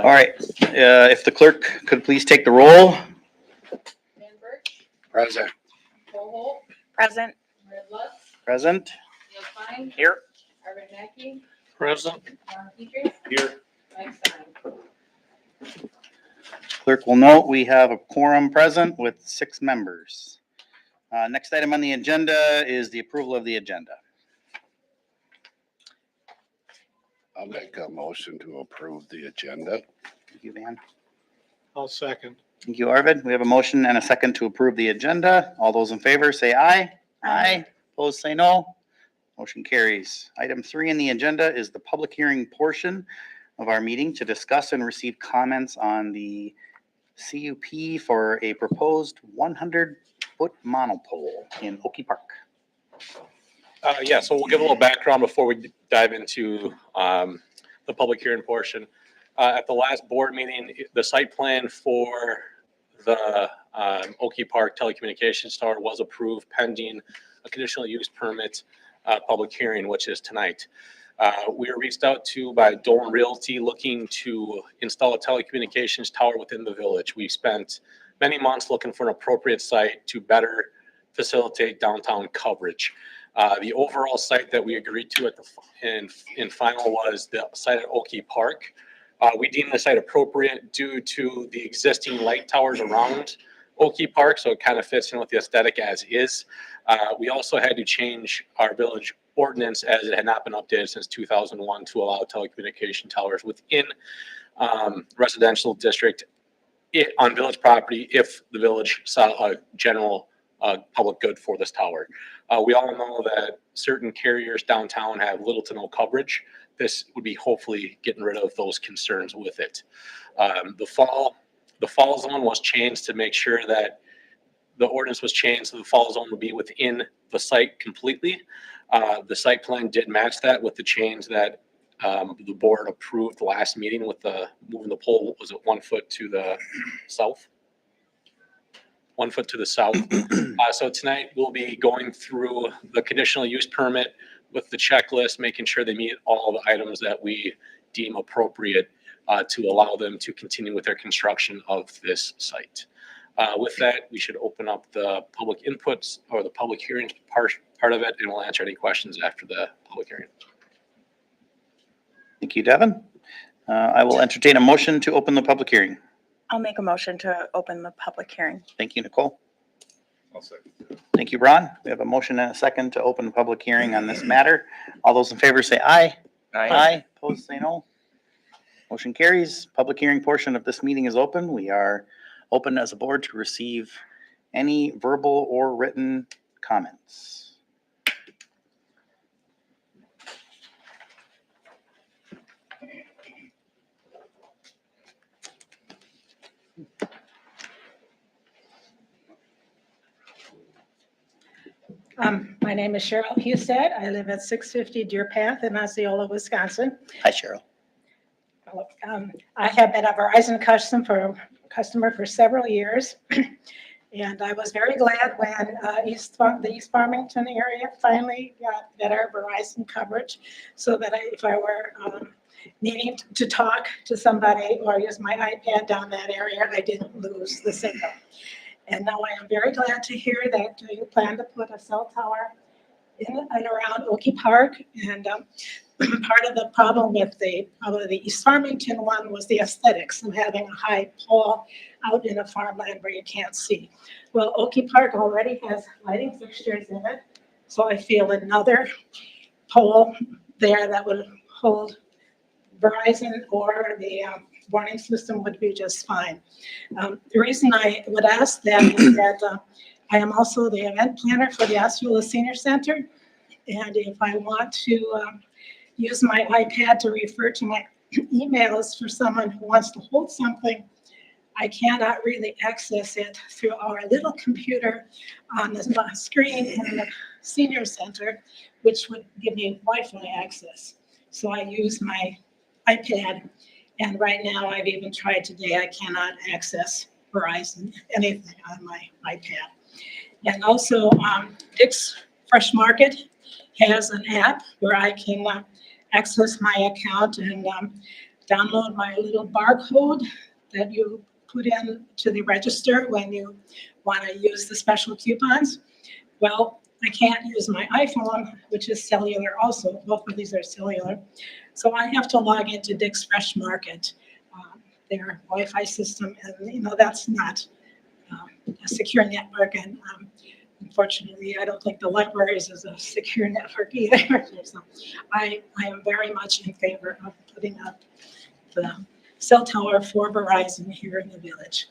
All right, if the clerk could please take the roll. Van Birch, Present. Cole Present. Red Lutz, Present. Neil Klein, Here. Arvin Mackey, Present. Ron Petrie, Here. Mike Stein. Clerk will note we have a quorum present with 6 members. Next item on the agenda is the approval of the agenda. I'll make a motion to approve the agenda. Thank you, Van. I'll second. Thank you, Arvid. We have a motion and a second to approve the agenda. All those in favor say aye. Aye. Opposed, say no. Motion carries. Item 3 in the agenda is the public hearing portion of our meeting to discuss and receive comments on the CUP for a proposed 100-foot monopole in Oki Park. Yeah, so we'll give a little background before we dive into the public hearing portion. At the last board meeting, the site plan for the Oki Park telecommunications tower was approved pending a conditional use permit public hearing, which is tonight. We were reached out to by Dolan Realty looking to install a telecommunications tower within the village. We spent many months looking for an appropriate site to better facilitate downtown coverage. The overall site that we agreed to in final was the site at Oki Park. We deemed the site appropriate due to the existing light towers around Oki Park, so it kind of fits in with the aesthetic as is. We also had to change our village ordinance as it had not been updated since 2001 to allow telecommunication towers within residential district on village property if the village saw a general public good for this tower. We all know that certain carriers downtown have little to no coverage. This would be hopefully getting rid of those concerns with it. The fall zone was changed to make sure that the ordinance was changed so the fall zone would be within the site completely. The site plan did match that with the change that the board approved last meeting with the moving the pole. Was it 1 foot to the south? 1 foot to the south. So tonight we'll be going through the conditional use permit with the checklist, making sure they meet all the items that we deem appropriate to allow them to continue with their construction of this site. With that, we should open up the public inputs or the public hearings part of it, and we'll answer any questions after the public hearing. Thank you, Devin. I will entertain a motion to open the public hearing. I'll make a motion to open the public hearing. Thank you, Nicole. I'll second. Thank you, Ron. We have a motion and a second to open the public hearing on this matter. All those in favor say aye. Aye. Opposed, say no. Motion carries. Public hearing portion of this meeting is open. We are open as a board to receive any verbal or written comments. My name is Cheryl Husted. I live at 650 Deer Path in Osceola, Wisconsin. Hi, Cheryl. I have been a Verizon customer for several years. And I was very glad when the East Farmington area finally got better Verizon coverage so that if I were needing to talk to somebody or use my iPad down that area, I didn't lose the signal. And now I am very glad to hear that you plan to put a cell tower in and around Oki Park. And part of the problem with the East Farmington one was the aesthetics of having a high pole out in a farmland where you can't see. Well, Oki Park already has lighting fixtures in it, so I feel another pole there that would hold Verizon or the warning system would be just fine. The reason I would ask that is that I am also the event planner for the Osceola Senior Center, and if I want to use my iPad to refer to my emails for someone who wants to hold something, I cannot really access it through our little computer on the screen in the senior center, which would give me Wi-Fi access. So I use my iPad, and right now I've even tried today, I cannot access Verizon, anything on my iPad. And also Dick's Fresh Market has an app where I can access my account and download my little barcode that you put in to the register when you want to use the special coupons. Well, I can't use my iPhone, which is cellular also. Both of these are cellular. So I have to log into Dick's Fresh Market, their Wi-Fi system, and that's not a secure network. And unfortunately, I don't think the libraries is a secure network either. So I am very much in favor of putting up the cell tower for Verizon here in the village.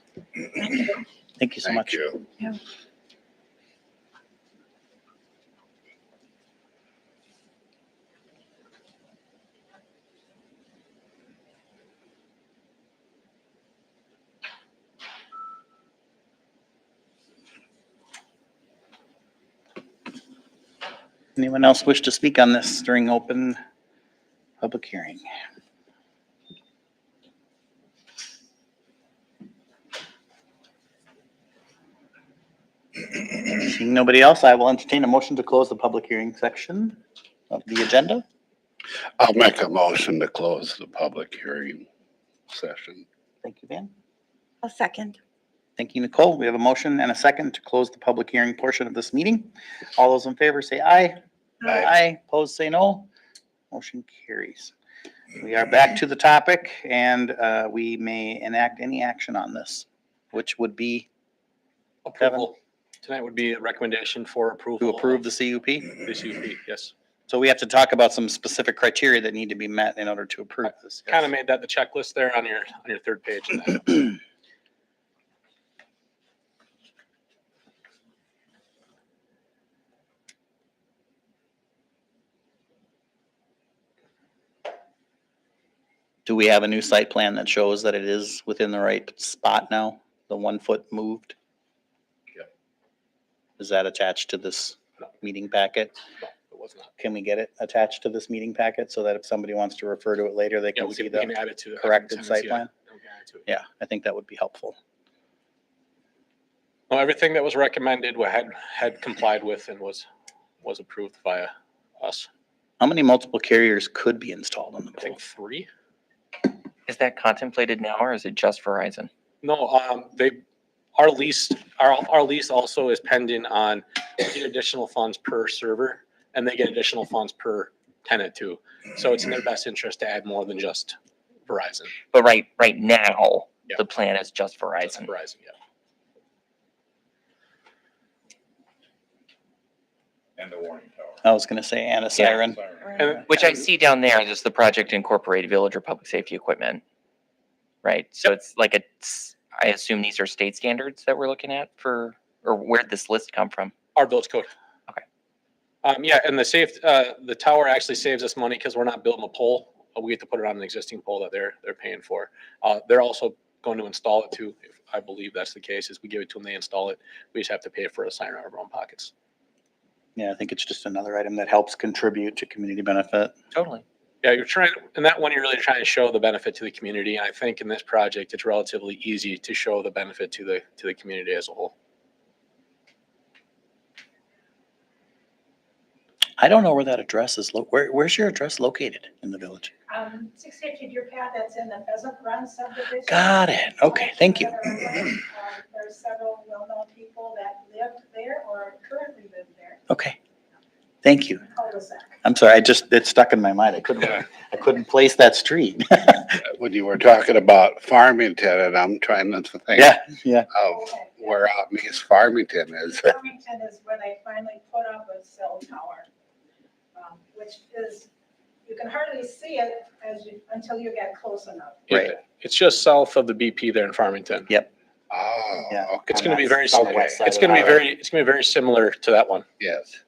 Thank you. Thank you so Thank much. you. Anyone else wish to speak on this during open public hearing? Seeing nobody else, I will entertain a motion to close the public hearing section of the agenda. I'll make a motion to close the public hearing session. Thank you, Van. I'll second. Thank you, Nicole. We have a motion and a second to close the public hearing portion of this meeting. All those in favor say aye. Aye. Opposed, say no. Motion carries. We are back to the topic, and we may enact any action on this, which would be Approval. Tonight would be a recommendation for approval. to approve the of CUP. The CUP, yes. So we have to talk about some specific criteria that need to be met in order to approve this. Kind of made that the checklist there on your third page. in that. Do we have a new site plan that shows that it is within the right spot now? The 1 foot moved? Yep. Is that attached to this meeting packet? No, it was not. Can we get it attached to this meeting packet so that if somebody wants to refer to it later, they Yeah, can we see can the add it to the corrected attendance, site yeah. plan? We can add it to it. Yeah, I think that would be helpful. No, everything that was recommended had complied with and was approved via us. How many multiple carriers could be installed on the I pole? think 3. Is that contemplated now, or is it just Verizon? No, our lease also is pending on we get additional funds per server, and they get additional funds per tenant too. So it's in their best interest to add more than just Verizon. But right now, Yeah. the plan is just Just Verizon. Verizon, yeah. And the warning tower. I was gonna say, and a siren. And- Which I see down there is the project incorporated villager public safety equipment. Right, so it's like I assume these are state standards that we're looking at or where'd this list come from? Our village code. Okay. Yeah, and the tower actually saves us money because we're not building a pole. We get to put it on an existing pole that they're paying for. They're also going to install it too. If I believe that's the case, is we give it to them, they install it. We just have to pay for a siren out of our own pockets. Yeah, I think it's just another item that helps contribute to community benefit. Totally. Yeah, in that one, you're really trying to show the benefit to the community. And I think in this project, it's relatively easy to show the benefit to the community as a whole. I don't know where that address is. Where's your address located in the village? 650 Deer Path, that's in the Pheasant Run subdivision. Got it. Okay, thank you. There's several well-known people that lived there or currently live there. Okay, thank you. Cul-de-sac. I'm sorry, it stuck in my mind. I couldn't place that street. When you were talking about Farmington, and I'm trying to think Yeah. of where out in East Farmington is. Farmington is where they finally put up a cell tower, which is, you can hardly see it until you get close enough. Right. It's just south of the BP there in Farmington. Oh, Yeah. okay. It's going to be very Okay. similar. It's going to be very similar to that one. Yes.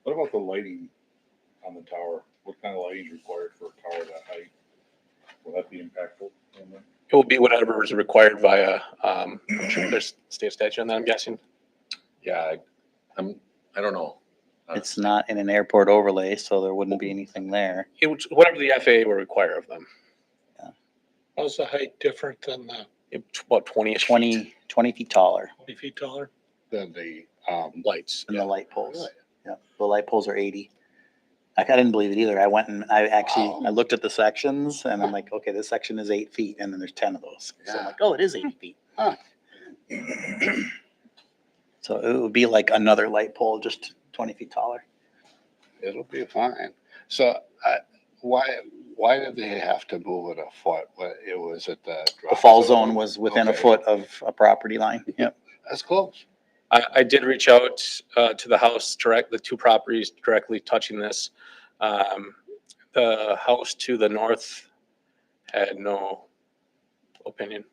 What about the lighting on the tower? What kind of lighting is required for a tower that height? Will that be impactful? It will be whatever is required via, I'm sure there's state statute on that, I'm guessing. Yeah, I don't know. It's not in an airport overlay, so there wouldn't be anything there. Whatever the FAA will require of them. How's the height different than the It's about 20-ish 20 feet taller 20 feet taller? Then the, lights. than the light poles. Yeah, the light poles are 80. I didn't believe it either. I went and I actually, Wow. I looked at the sections and I'm like, okay, this section is 8 feet and then there's 10 of those. So I'm Yeah. like, oh, it is 8 feet. Huh. So it would be like another light pole, just 20 feet taller. It'll be fine. So, why did they have to move it a foot? What, it was at the. The drop fall zone was within a Okay. foot of a property line. Yep. That's close. I did reach out to the house the two properties directly touching this. The house to the north had no opinion.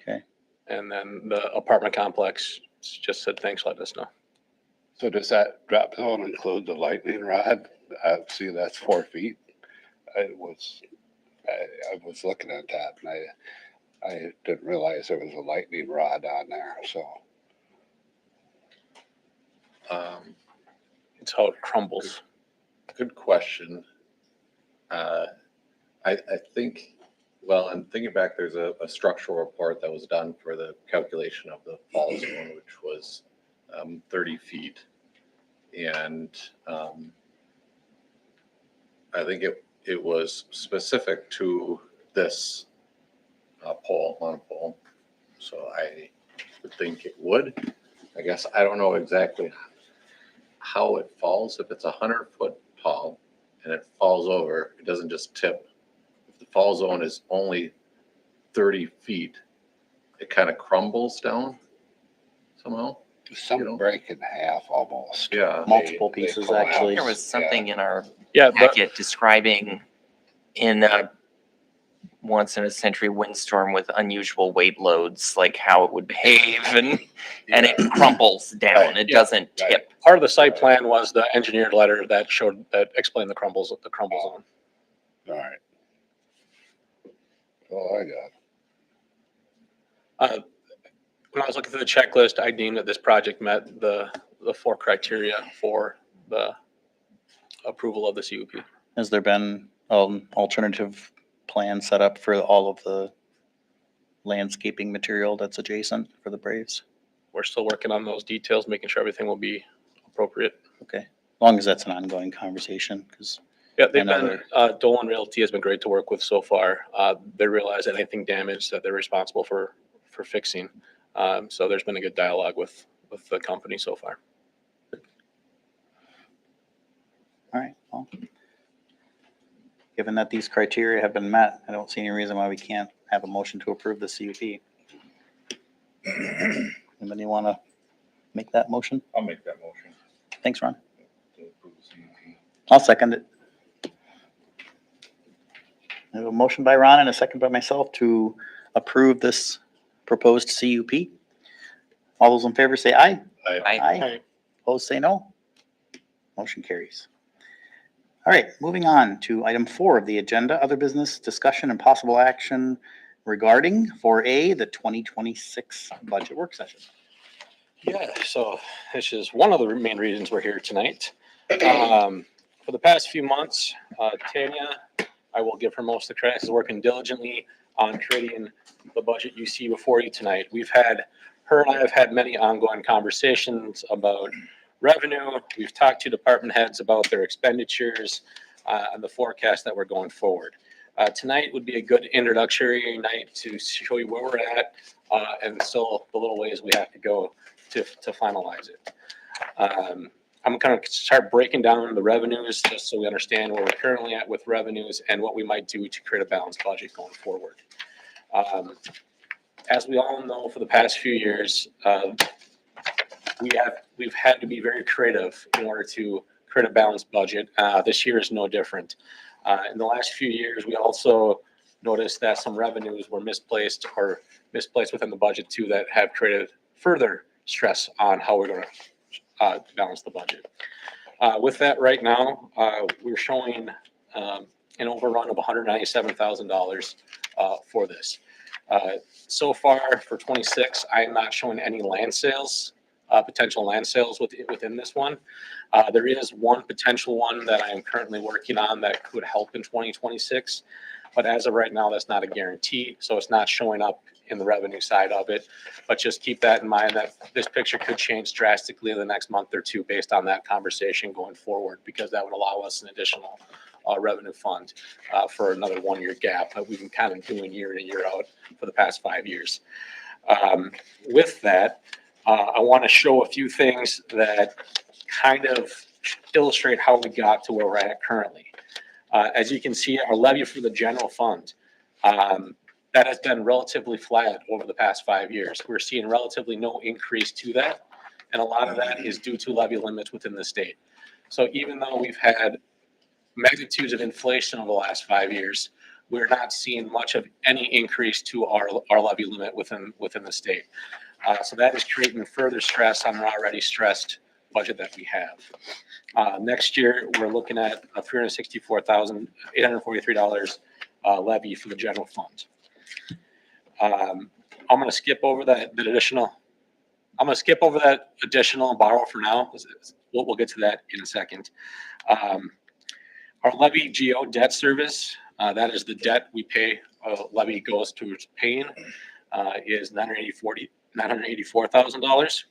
Okay. And then the apartment complex just said, thanks, let us know. So does that drop zone include the lightning rod? See, that's 4 feet. I was looking at that and I didn't realize there was a lightning rod on there, so. It's how it crumbles. Good question. I think, well, I'm thinking back, there's a structural report that was done for the calculation of the fall zone, which was 30 feet. And I think it was specific to this monopole. So I would think it would. I guess I don't know exactly how it falls. If it's 100-foot tall and it falls over, it doesn't just tip. If the fall zone is only 30 feet, it kind of crumbles down somehow. Some break in half almost. Yeah. Multiple pieces, collapse. actually. There was something in our Yeah, but packet describing in a once in a century windstorm with unusual weight loads, like how it would behave and it crumbles down. Right, It yeah, doesn't right. tip. part of the site plan was the engineered letter that explained the crumble zone. All right. Oh, I got. When I was looking through the checklist, I deemed that this project met the 4 criteria for the approval of the CUP. Has there been alternative plan set up for all of the landscaping material that's adjacent for the Braves? We're still working on those details, making sure everything will be appropriate. Okay, as long as that's an ongoing conversation, because Yeah, they've been, Another- Dolan Realty has been great to work with so far. They realize anything damaged that they're responsible for fixing. So there's been a good dialogue with the company so far. all right, well, given that these criteria have been met, I don't see any reason why we can't have a motion to approve the CUP. Anybody want to make that motion? I'll make that motion Thanks, Ron. to approve the CUP. I'll second it. I have a motion by Ron and a second by myself to approve this proposed CUP. All those in favor say aye. I, Opposed, say no. Motion carries. All right, moving on to item 4 of the agenda, other business discussion and possible action regarding 4A, the 2026 budget work session. Yeah, so this is one of the main reasons we're here tonight. For the past few months, Tanya, I will give her most of the credit, is working diligently on creating the budget you see before you tonight. Her and I have had many ongoing conversations about revenue. We've talked to department heads about their expenditures and the forecast that we're going forward. Tonight would be a good introductory night to show you where we're at and still the little ways we have to go to finalize it. I'm going to start breaking down the revenues just so we understand where we're currently at with revenues and what we might do to create a balanced budget going forward. As we all know, for the past few years, we've had to be very creative in order to create a balanced budget. This year is no different. In the last few years, we also noticed that some revenues were misplaced within the budget too that have created further stress on how we're going to balance the budget. With that right now, we're showing an overrun of $197,000 for this. So far for 26, I am not showing any land sales potential land sales within this one. There is one potential one that I am currently working on that could help in 2026. But as of right now, that's not a guarantee. So it's not showing up in the revenue side of it. But just keep that in mind that this picture could change drastically in the next month or two based on that conversation going forward, because that would allow us an additional revenue fund for another 1 year gap that we've been kind of doing year in and year out for the past 5 years. With that, I want to show a few things that kind of illustrate how we got to where we're at currently. As you can see, our levy for the general fund, that has been relatively flat over the past 5 years. We're seeing relatively no increase to that. And a lot of that is due to levy limits within the state. So even though we've had magnitudes of inflation over the last 5 years, we're not seeing much of any increase to our levy limit within the state. So that is creating further stress on an already stressed budget that we have. Next year, we're looking at a $364,843 levy for the general fund. I'm going to skip over that additional. I'm going to skip over that additional borrow for now. We'll get to that in a second. Our levy GO debt service, that is the debt we pay, levy goes towards paying, is $984,000.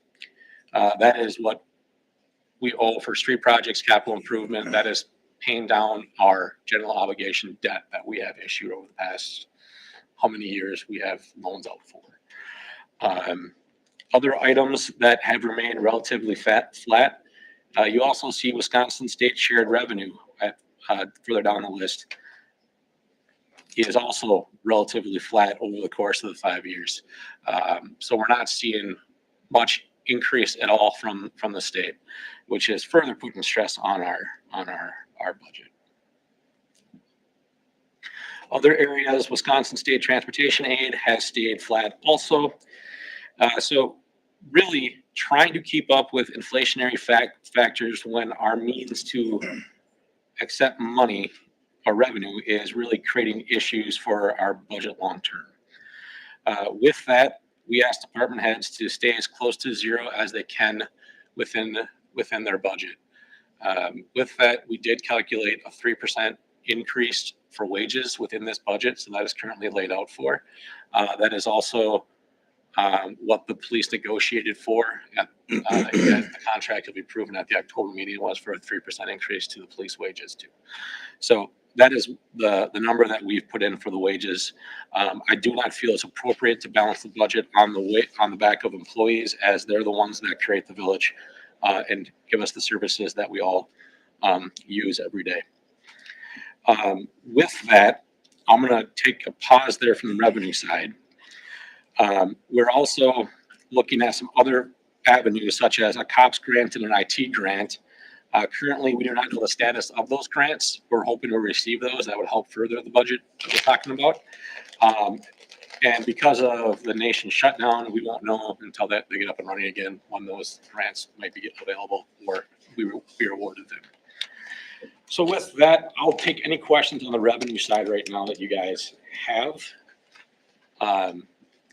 That is what we owe for street projects, capital improvement. That is paying down our general obligation debt that we have issued over the past how many years we have loans out for. Other items that have remained relatively flat. You also see Wisconsin state shared revenue at further down the list is also relatively flat over the course of the 5 years. So we're not seeing much increase at all from the state, which is further putting stress on our budget. Other areas, Wisconsin state transportation aid has stayed flat also. So really trying to keep up with inflationary factors when our means to accept money or revenue is really creating issues for our budget long term. With that, we ask department heads to stay as close to zero as they can within their budget. With that, we did calculate a 3% increase for wages within this budget, so that is currently laid out for. That is also what the police negotiated for. The contract will be proven at the October meeting was for a 3% increase to the police wages too. So that is the number that we've put in for the wages. I do not feel it's appropriate to balance the budget on the back of employees, as they're the ones that create the village and give us the services that we all use every day. With that, I'm going to take a pause there from the revenue side. We're also looking at some other avenues, such as a COPS grant and an IT grant. Currently, we do not know the status of those grants. We're hoping to receive those. That would help further the budget that we're talking about. And because of the nation shutdown, we won't know until they get up and running again when those grants might be available or we awarded them. So with that, I'll take any questions on the revenue side right now that you guys have. That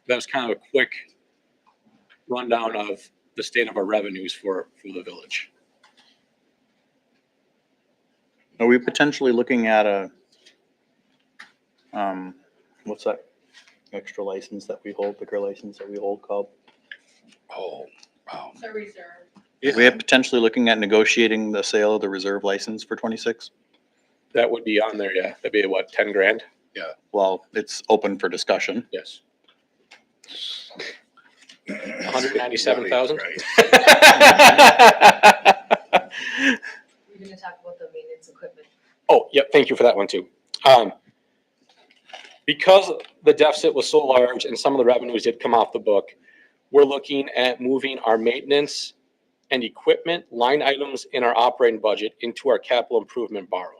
was kind of a quick rundown of the state of our revenues for the village. Are we potentially looking at a, what's that extra license that we hold, liquor license that we hold called? Oh, wow. It's a reserve. Are we potentially looking at negotiating the sale of the reserve license for 26? That would be on there, yeah. That'd be what, 10 grand? Well, it's open for discussion. Yes. 197,000? Right. We're gonna talk about the maintenance equipment. Oh, yep, thank you for that one too. Because the deficit was so large and some of the revenues did come off the book, we're looking at moving our maintenance and equipment line items in our operating budget into our capital improvement borrow.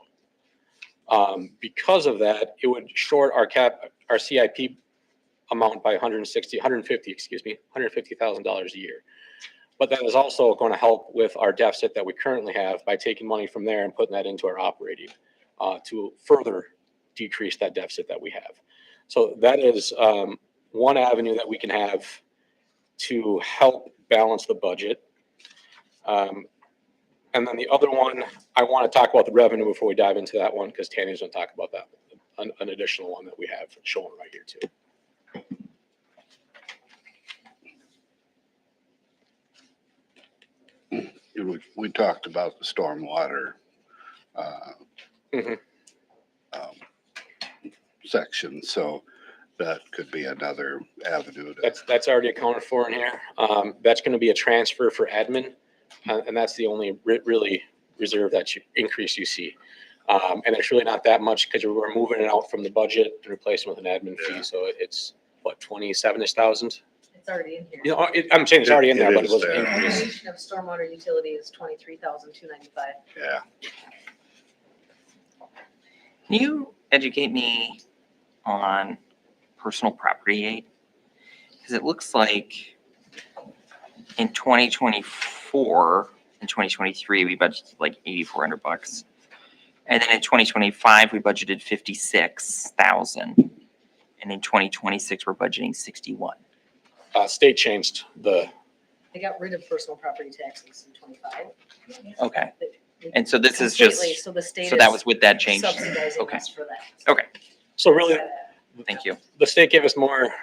Because of that, it would short our CIP amount by $150,000 a year. But that is also going to help with our deficit that we currently have by taking money from there and putting that into our operating to further decrease that deficit that we have. So that is one avenue that we can have to help balance the budget. And then the other one, I want to talk about the revenue before we dive into that one, because Tanya's going to talk about that, an additional one that we have shown right here too. We talked about the stormwater Mhm. section, so that could be another avenue to. That's already accounted for in here. That's going to be a transfer for admin, and that's the only really reserve that increase you see. And it's really not that much because we're moving it out from the budget and replacing with an admin fee. So it's what, 27-ish thousand? It's already in here. You know, I'm saying it's already in there, It but it is was there. increased. Combination of stormwater utility is 23,295. Yeah. Can you educate me on personal property aid? Because it looks like in 2024 and 2023, we budgeted like $8,400. And then in 2025, we budgeted 56,000. And in 2026, we're budgeting 61. State changed the, They got rid of personal property taxes in 25. Okay. They- And so this is just, completely, So the state so that is was with that change. subsidizing Okay. us for that. Okay. so really, Thank you. the state gave us more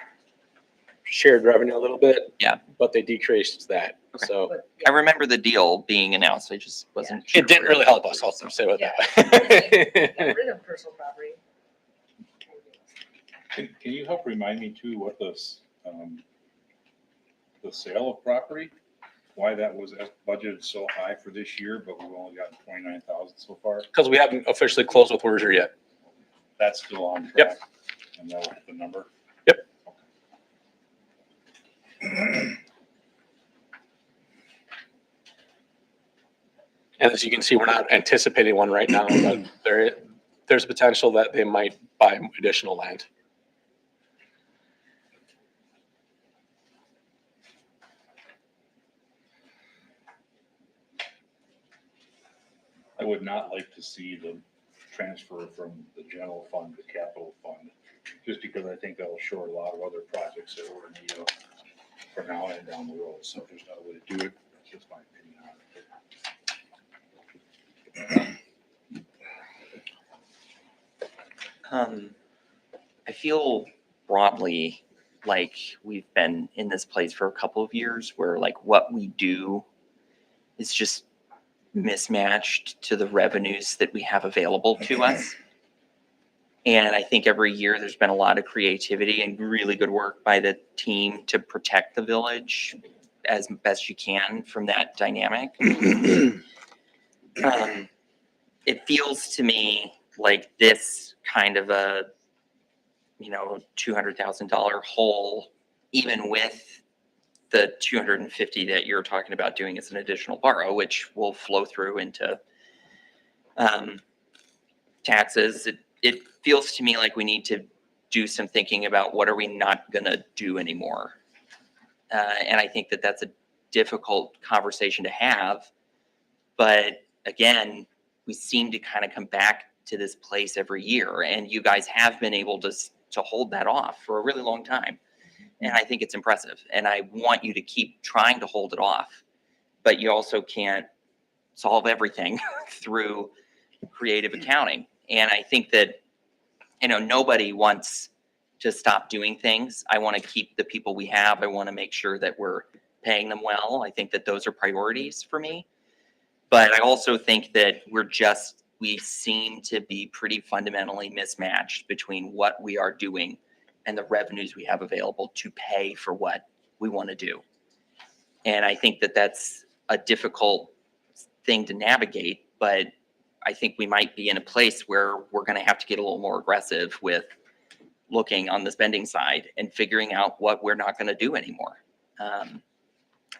shared revenue a little bit. Yeah. But they decreased that. Okay. So But, I yeah. remember the deal being announced. I just wasn't sure. it didn't really help us, I'll say it Yeah. that Got way. rid of personal property. Can you help remind me too what the sale of property, why that was budgeted so high for this year, but we've only gotten 29,000 so far? Because we haven't officially closed with Worcester yet. That's still on track? Yep. And that was the number? Yep. And as you can see, we're not anticipating one right now, but there's potential that they might buy additional land. I would not like to see the transfer from the general fund to capital fund, just because I think that'll short a lot of other projects that we're in need of for now and down the road. So if there's no way to do it, that's just my opinion on it. I feel broadly like we've been in this place for a couple of years where like what we do is just mismatched to the revenues that we have available to us. And I think every year there's been a lot of creativity and really good work by the team to protect the village as best you can from that dynamic. It feels to me like this kind of a, $200,000 hole, even with the 250 that you're talking about doing as an additional borrow, which will flow through into taxes. It feels to me like we need to do some thinking about what are we not going to do anymore. And I think that that's a difficult conversation to have. But again, we seem to kind of come back to this place every year. And you guys have been able to hold that off for a really long time. And I think it's impressive. And I want you to keep trying to hold it off. But you also can't solve everything through creative accounting. And I think that, nobody wants to stop doing things. I want to keep the people we have. I want to make sure that we're paying them well. I think that those are priorities for me. But I also think that we seem to be pretty fundamentally mismatched between what we are doing and the revenues we have available to pay for what we want to do. And I think that that's a difficult thing to navigate, but I think we might be in a place where we're going to have to get a little more aggressive with looking on the spending side and figuring out what we're not going to do anymore. And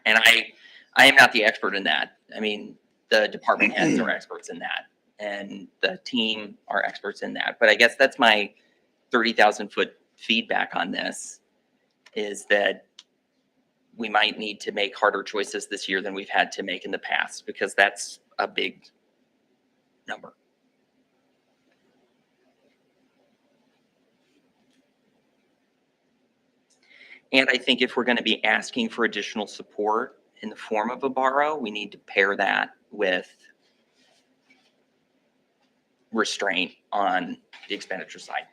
I am not the expert in that. I mean, the department heads are experts in that, and the team are experts in that. But I guess that's my 30,000 foot feedback on this, is that we might need to make harder choices this year than we've had to make in the past, because that's a big number. And I think if we're going to be asking for additional support in the form of a borrow, we need to pair that with restraint on the expenditure side.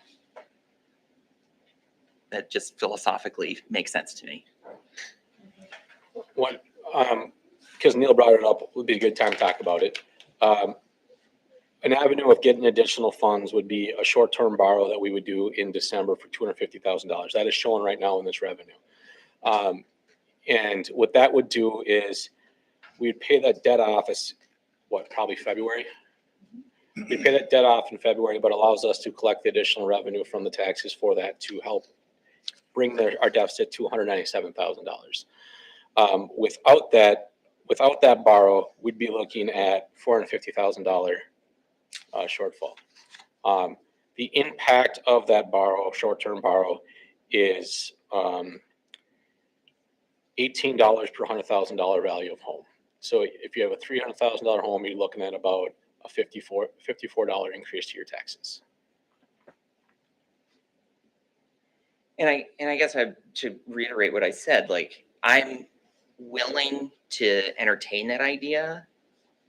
That just philosophically makes sense to me. What, because Neil brought it up, would be a good time to talk about it. An avenue of getting additional funds would be a short-term borrow that we would do in December for $250,000. That is shown right now in this revenue. And what that would do is we'd pay that debt off as, what, probably February? We pay that debt off in February, but allows us to collect the additional revenue from the taxes for that to help bring our deficit to $197,000. Without that borrow, we'd be looking at $450,000 shortfall. The impact of that borrow, short-term borrow, is $18 per $100,000 value of home. So if you have a $300,000 home, you're looking at about a $54 increase to your taxes. And I guess I to reiterate what I said, like, I'm willing to entertain that idea,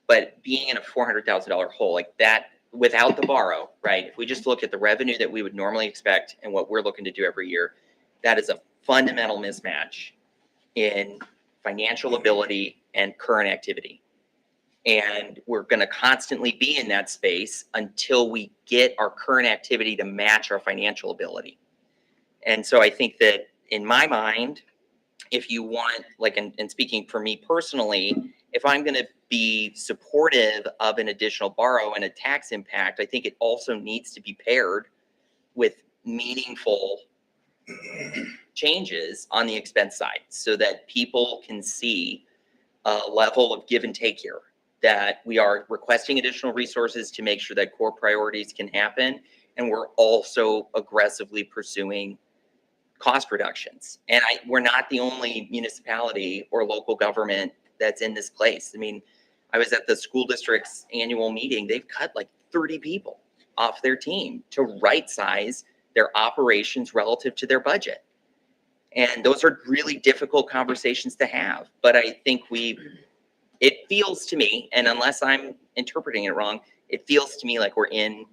but being in a $400,000 hole like that without the borrow, right? If we just look at the revenue that we would normally expect and what we're looking to do every year, that is a fundamental mismatch in financial ability and current activity. And we're going to constantly be in that space until we get our current activity to match our financial ability. And so I think that in my mind, if you want, like, and speaking for me personally, if I'm going to be supportive of an additional borrow and a tax impact, I think it also needs to be paired with meaningful changes on the expense side so that people can see a level of give and take here, that we are requesting additional resources to make sure that core priorities can happen. And we're also aggressively pursuing cost reductions. And we're not the only municipality or local government that's in this place. I mean, I was at the school district's annual meeting. They've cut like 30 people off their team to right size their operations relative to their budget. And those are really difficult conversations to have. But I think it feels to me, and unless I'm interpreting it wrong, it feels to me like we're in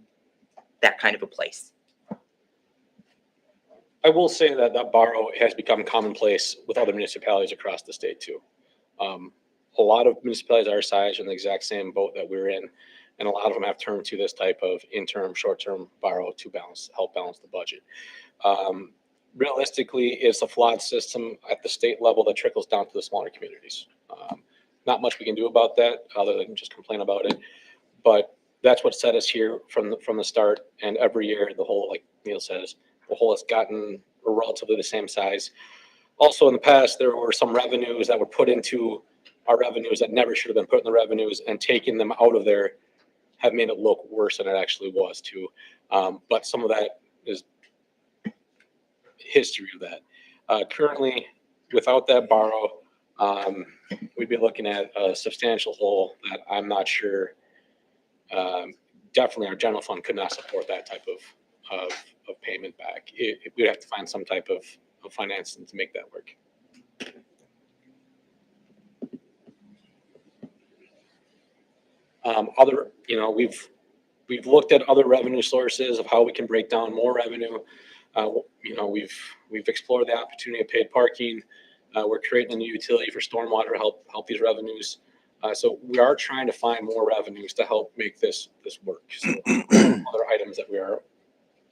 that kind of a place. I will say that that borrow has become commonplace with other municipalities across the state too. A lot of municipalities our size are in the exact same boat that we're in, and a lot of them have turned to this type of interim, short-term borrow to help balance the budget. Realistically, it's a flawed system at the state level that trickles down to the smaller communities. Not much we can do about that other than just complain about it, but that's what set us here from the start. And every year, the whole, like Neil says, the whole has gotten relatively the same size. Also, in the past, there were some revenues that were put into our revenues that never should have been put in the revenues, and taking them out of there have made it look worse than it actually was too. But some of that is history of that. Currently, without that borrow, we'd be looking at a substantial hole that I'm not sure. Definitely, our general fund could not support that type of payment back. We'd have to find some type of financing to make that work. We've looked at other revenue sources of how we can break down more revenue. We've explored the opportunity of paid parking. We're creating a new utility for stormwater to help these revenues. So we are trying to find more revenues to help make this work. So other items that we are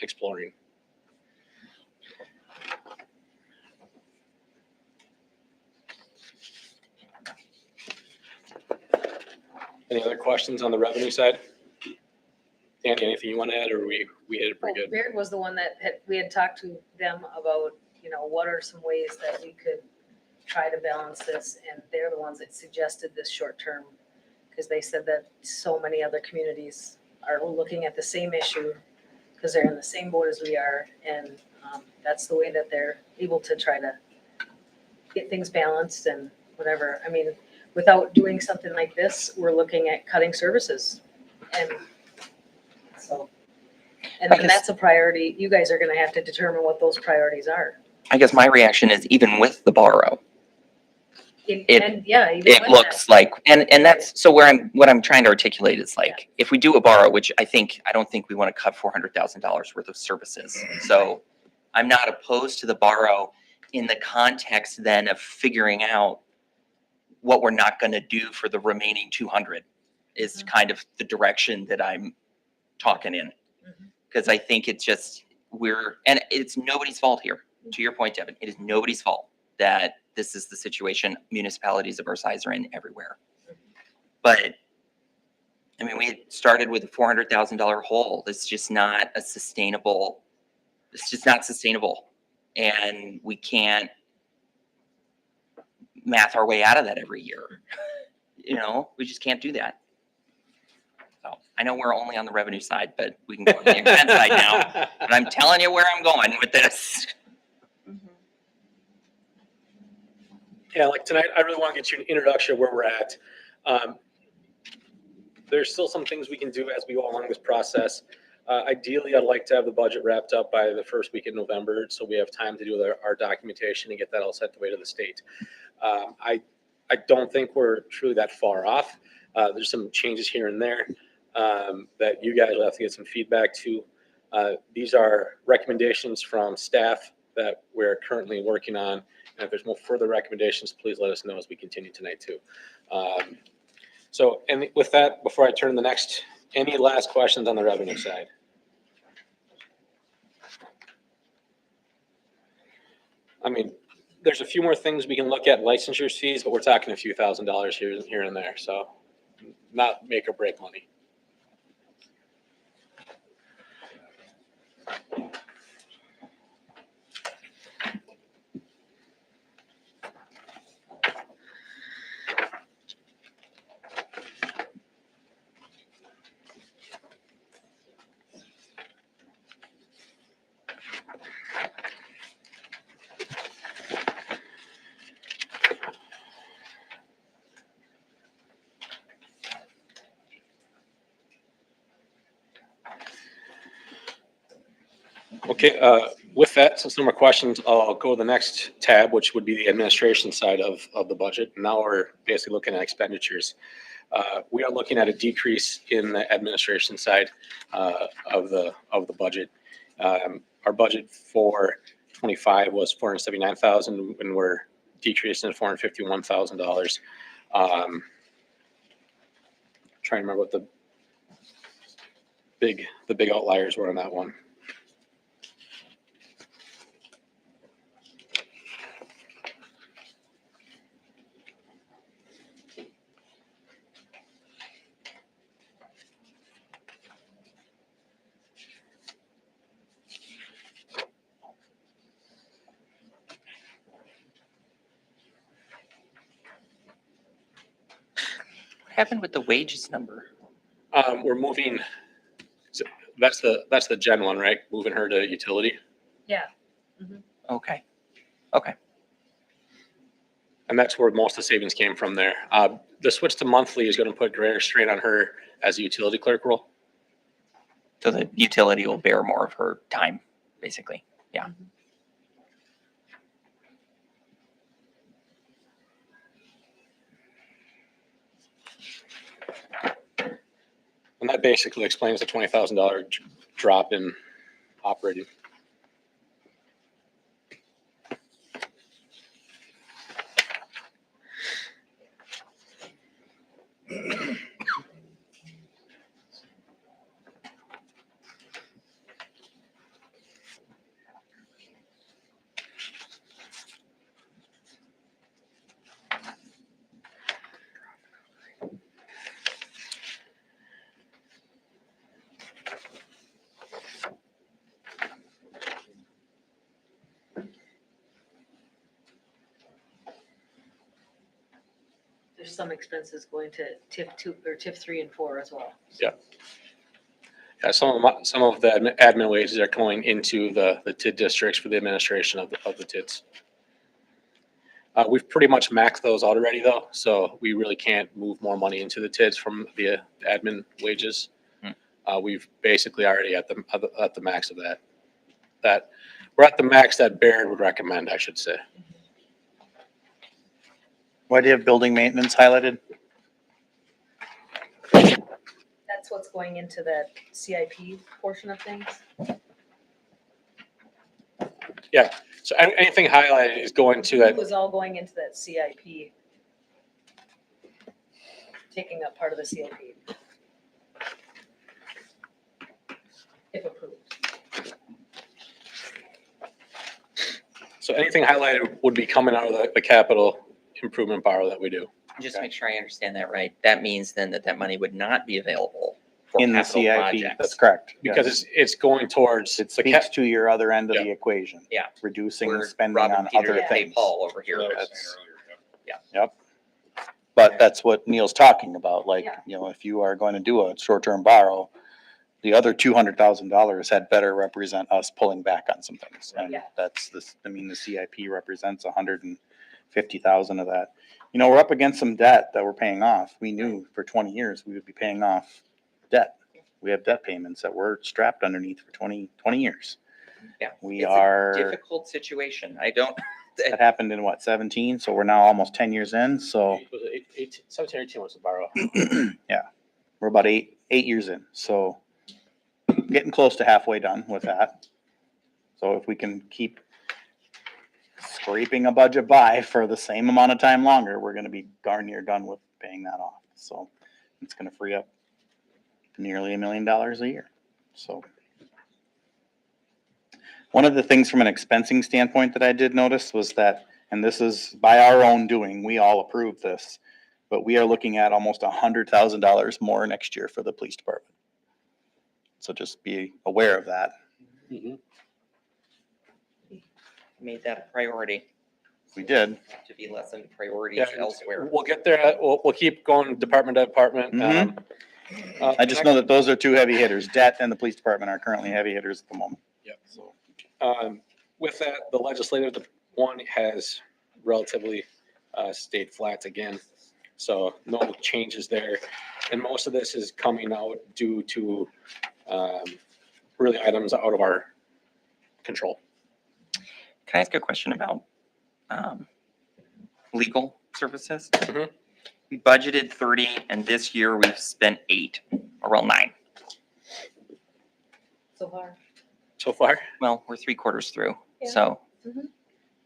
exploring. Any other questions on the revenue side? Danny, anything you want to add, or we hit it pretty good? Baird was the one that we had talked to them about, what are some ways that we could try to balance this, and they're the ones that suggested this short term, because they said that so many other communities are looking at the same issue because they're in the same boat as we are, and that's the way that they're able to try to get things balanced and whatever. I mean, without doing something like this, we're looking at cutting services, and so, and I guess- that's a priority. You guys are going to have to determine what those priorities are. I guess my reaction is even with the borrow, It- And yeah, even it with looks that, like, and that's, so what I'm trying to articulate is like, if we do a borrow, which I don't think we want to cut $400,000 worth of services. So I'm not opposed to the borrow in the context then of figuring out what we're not going to do for the remaining 200 is kind of the direction that I'm talking in. Mhm. Because I think it's just, and it's nobody's fault here. To your point, Devin, it is nobody's fault that this is the situation municipalities of our size are in everywhere. But I mean, we had started with a $400,000 hole. It's just not sustainable. And we can't math our way out of that every year. We just can't do that. So I know we're only on the revenue side, but we can go on the expense side now. But I'm telling you where I'm going with this. Yeah, like tonight, I really want to get you an introduction of where we're at. There's still some things we can do as we go along this process. Ideally, I'd like to have the budget wrapped up by the first week in November, so we have time to do our documentation and get that all sent away to the state. I don't think we're truly that far off. There's some changes here and there that you guys will have to get some feedback to. These are recommendations from staff that we're currently working on. And if there's more further recommendations, please let us know as we continue tonight too. And with that, before I turn to the next, any last questions on the revenue side? I mean, there's a few more things we can look at, licensure fees, but we're talking a few $1,000s here and there, so not make or break money. Okay, with that, since no more questions, I'll go to the next tab, which would be the administration side of the budget. Now we're basically looking at expenditures. We are looking at a decrease in the administration side of the budget. Our budget for 25 was 479,000, and we're decreasing to $451,000. Trying to remember what the big outliers were on that one. What happened with the wages number? We're moving, so that's the Gen one, right? Moving her to utility. yeah. Okay. And that's where most of the savings came from there. The switch to monthly is going to put greater strain on her as a utility clerk role. So the utility will bear more of her time, basically. Yeah. And that basically explains the $20,000 drop in operating. There's some expenses going to TIF 2 or TIF 3 and 4 as well. Yeah, some of the admin wages are going into the TID districts for the administration of the TIDs. We've pretty much maxed those out already though, so we really can't move more money into the TIDs from the admin wages. We've basically already at the max of that. we're at the max that Baird would recommend, I should say. Why do you have building maintenance highlighted? That's what's going into the CIP portion of things. So anything highlighted is going to that. It was all going into that CIP. Taking up part of the CIP. If approved. So anything highlighted would be coming out of the capital improvement borrow that we do. Just to make sure I understand that right, that means then that money would not be available for In the capital CIP, projects. that's correct. Because yes. it's going towards It the cap. speaks to your other end of Yeah. the equation. Yeah. Reducing Where spending Rob on and Peter other pay things. Paul over here. That's what I was That's- saying earlier, yeah. Yep. But that's what Neil's talking about, like, Yeah. you know, if you are going to do a short-term borrow, the other $200,000 had better represent us pulling back on some things. And Yeah. that's this, I mean, the CIP represents 150,000 of that. You know, we're up against some debt that we're paying off. We knew for 20 years we would be paying off debt. We have debt payments that we're strapped underneath for 20 years. Yeah. We It's a are, difficult situation. I don't, that happened in what, 17? So we're now almost 10 years in, so. Was it 18, 17 or 18 was the borrow? Yeah, we're about eight years in, so getting close to halfway done with that. So if we can keep scraping a budget by for the same amount of time longer, we're gonna be darn near done with paying that off. So it's gonna free up nearly $1 million a year, so. One of the things from an expensing standpoint that I did notice was that, and this is by our own doing, we all approved this, but we are looking at almost $100,000 more next year for the police department. So just be aware of that. made that a priority We did. to be less than priorities Yeah, elsewhere. We'll get there. We'll keep going department to department. Mhm. I just know that those are two heavy hitters. Debt and the police department are currently heavy hitters at the moment. Yep. So, with that, the legislative one has relatively stayed flat again. So no changes there. And most of this is coming out due to really items out of our control. Can I ask a question about legal services? Mhm. We budgeted 30 and this year we've spent 8, around 9. So far. So far. Well, we're 3/4 through, Yeah. so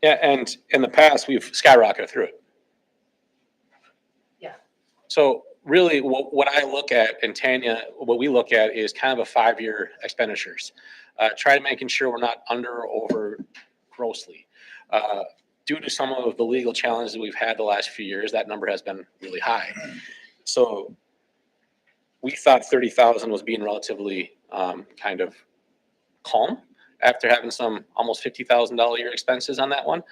Yeah, and in the past, we've skyrocketed through it. Yeah. So really, what I look at, and Tanya, what we look at is kind of a 5-year expenditures. Try making sure we're not under or over grossly. Due to some of the legal challenges we've had the last few years, that number has been really high. So we thought 30,000 was being relatively kind of calm after having some almost $50,000 a year expenses on that one.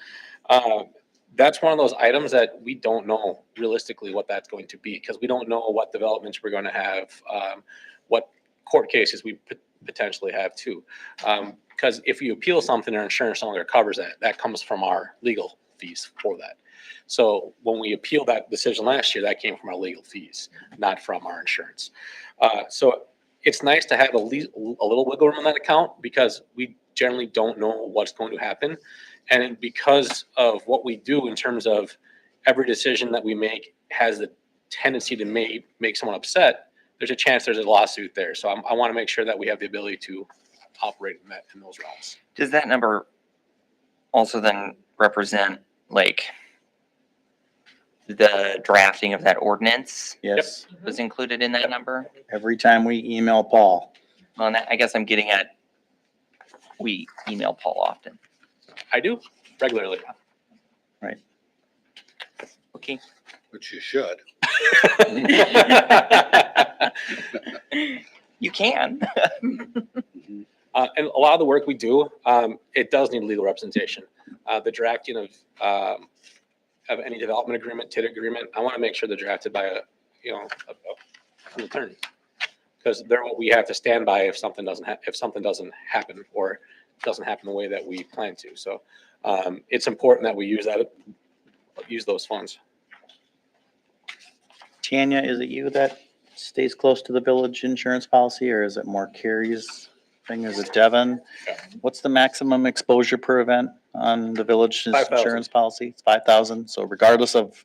That's one of those items that we don't know realistically what that's going to be, because we don't know what developments we're going to have, what court cases we potentially have too. Because if you appeal something, our insurance no longer covers that. That comes from our legal fees for that. So when we appealed that decision last year, that came from our legal fees, not from our insurance. So it's nice to have a little wiggle room on that account, because we generally don't know what's going to happen. And because of what we do in terms of every decision that we make has the tendency to make someone upset, there's a chance there's a lawsuit there. So I want to make sure that we have the ability to operate in those realms. does that number also then represent like the drafting of that ordinance Yes, was included in that number? every time we email Paul, Well, and I guess I'm getting at, we email Paul often. I do regularly. Okay. Which you should. You can. And a lot of the work we do, it does need legal representation. The drafting of any development agreement, TID agreement, I want to make sure they're drafted by an attorney. Because they're what we have to stand by if something doesn't happen or doesn't happen the way that we plan to. So it's important that we use those funds. Tanya, is it you that stays close to the village insurance policy, or is it more Carrie's thing, is it Devon? What's the maximum exposure per event on the village's 5,000. insurance policy? It's 5,000. So regardless of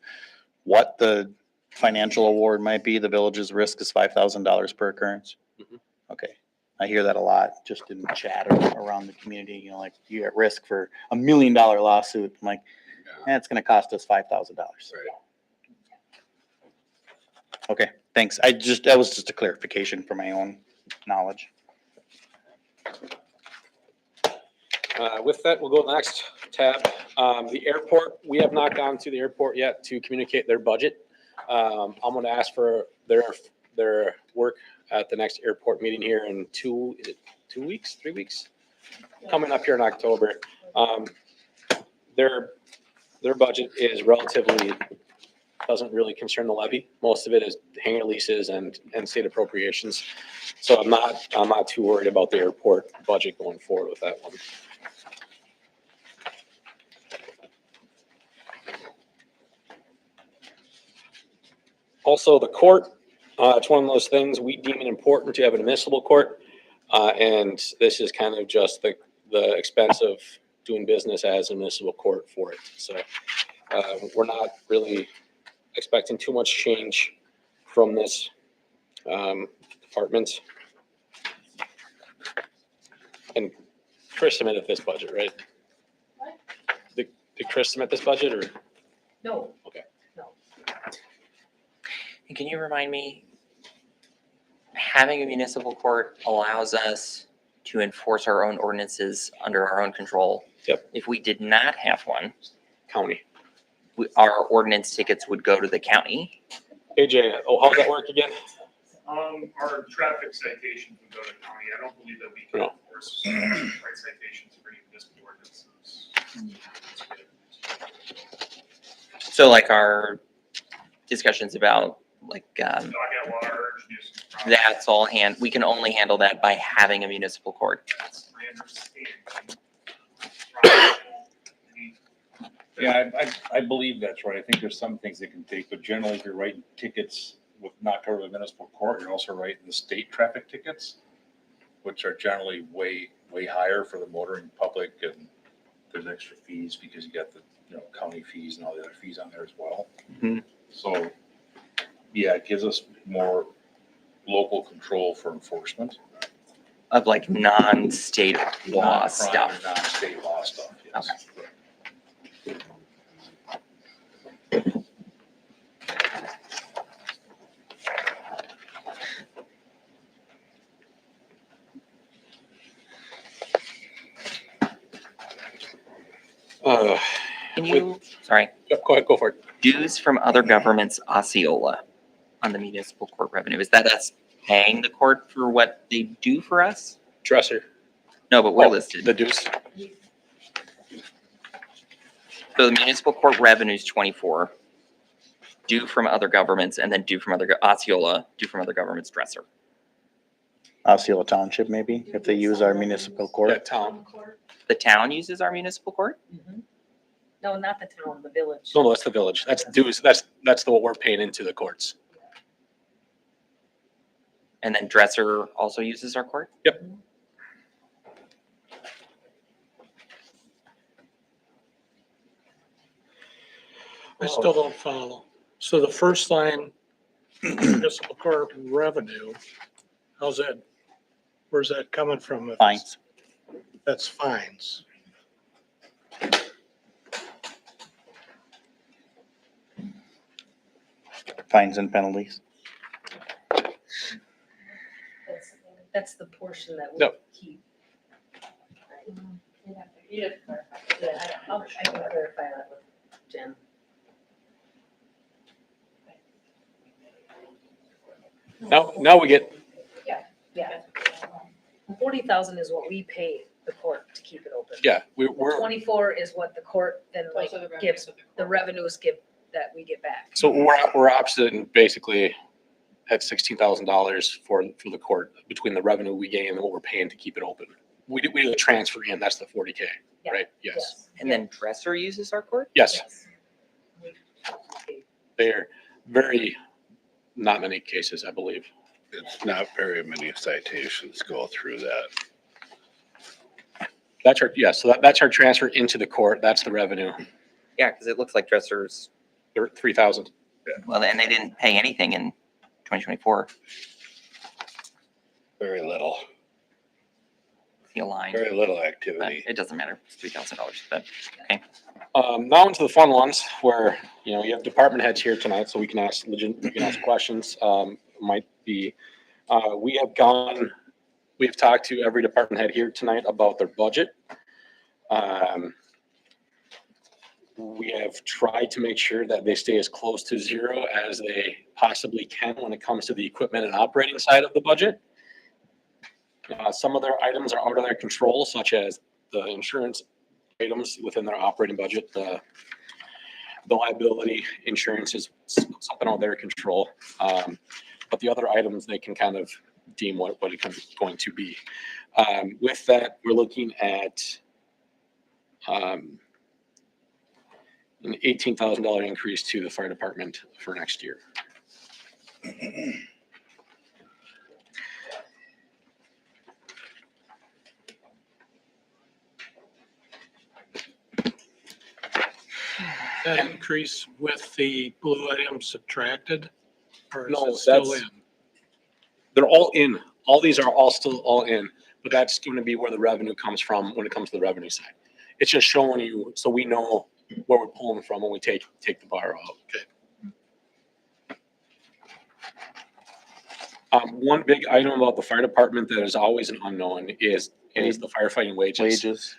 what the financial award might be, the village's risk is $5,000 per occurrence? Mhm. Okay. I hear that a lot, just in chat around the community, you know, like you're at risk for $1 million lawsuit. I'm like, it's gonna cost us $5,000. Okay, thanks. That was just a clarification for my own knowledge. With that, we'll go to the next tab. The airport, we have not gone to the airport yet to communicate their budget. I'm going to ask for their work at the next airport meeting here in 2 weeks, 3 weeks? Coming up here in October. Their budget is relatively, doesn't really concern the levy. Most of it is hangar leases and state appropriations. So I'm not too worried about the airport budget going forward with that one. Also, the court, it's one of those things, we deem it important to have a municipal court. And this is kind of just the expense of doing business as a municipal court for it. So we're not really expecting too much change from this department. And Chris submitted this budget, right? What? Did Chris submit this budget or? No. Okay. No. And can you remind me, having a municipal court allows us to enforce our own ordinances under our own control? Yep. If we did not have one, County. our ordinance tickets would go to the county. AJ, how's that work again? Our traffic citations would go to county. I don't believe that we can No. enforce right citations for municipal ordinances. So like our discussions about like, Dog at large, nuisance property. that's all we can only handle that by having a municipal court. That's my understanding. Yeah, I believe that's right. I think there's some things they can take, but generally if you're writing tickets with not covered by municipal court, you're also writing the state traffic tickets, which are generally way higher for the motoring public, and there's extra fees because you got the, county fees and all the other fees on there as well. Mhm. So, yeah, it gives us more local control for enforcement. Of like non-state law Non-crime, stuff. Non-state law stuff, yes. Can you, sorry, Yep, go ahead, go for it. dues from other governments, Osceola, on the municipal court revenue, is that us paying the court for what they do for us? Dresser. No, but we're Oh, listed. The deuce. So the municipal court revenue is 24, due from other governments, and then due from Osceola, due from other governments, Dresser. Osceola Township, maybe, if they use our municipal court. That town. The town uses our municipal court? Mhm. No, not the town, the village. No, that's the village. That's dues. That's what we're paying into the courts. And then Dresser also uses our court? Yep. I still don't follow. So the first line, municipal court revenue, how's that? Where's that coming from? Fines. That's fines. Fines and penalties. That's the portion that we Yep. keep. Yeah, I can clarify that with Jen. Now we get, Yeah. 40,000 is what we pay the court to keep it open. yeah, we're, 24 is what the court then like gives, the revenues give, that we get back. so we're opposite and basically at $16,000 for the court between the revenue we gain and what we're paying to keep it open. We do the transfer in, that's the 40K, Yeah. right? Yes. And then Dresser uses our court? Yes, Okay. they're not many cases, I believe. It's not very many citations go through that. That's our, yeah, so that's our transfer into the court. That's the revenue. Yeah, because it looks like dressers, They're 3,000. well, and they didn't pay anything in 2024. Very little, The line, very little but activity. it doesn't matter. It's $3,000, but okay. Now into the fun ones where, you know, you have department heads here tonight, so we can ask questions. Might be, we've talked to every department head here tonight about their budget. We have tried to make sure that they stay as close to zero as they possibly can when it comes to the equipment and operating side of the budget. Some of their items are out of their control, such as the insurance items within their operating budget. The liability insurance is something out of their control. But the other items, they can kind of deem what it's going to be. With that, we're looking at an $18,000 increase to the fire department for next year. That increase with the blue items subtracted? Or is No, it still that's- in? They're all in. All these are all still all in, but that's going to be where the revenue comes from when it comes to the revenue side. It's just showing you so we know where we're pulling from when we take the bar out. Okay. One big item about the fire department that is always an unknown is the firefighting wages. Wages.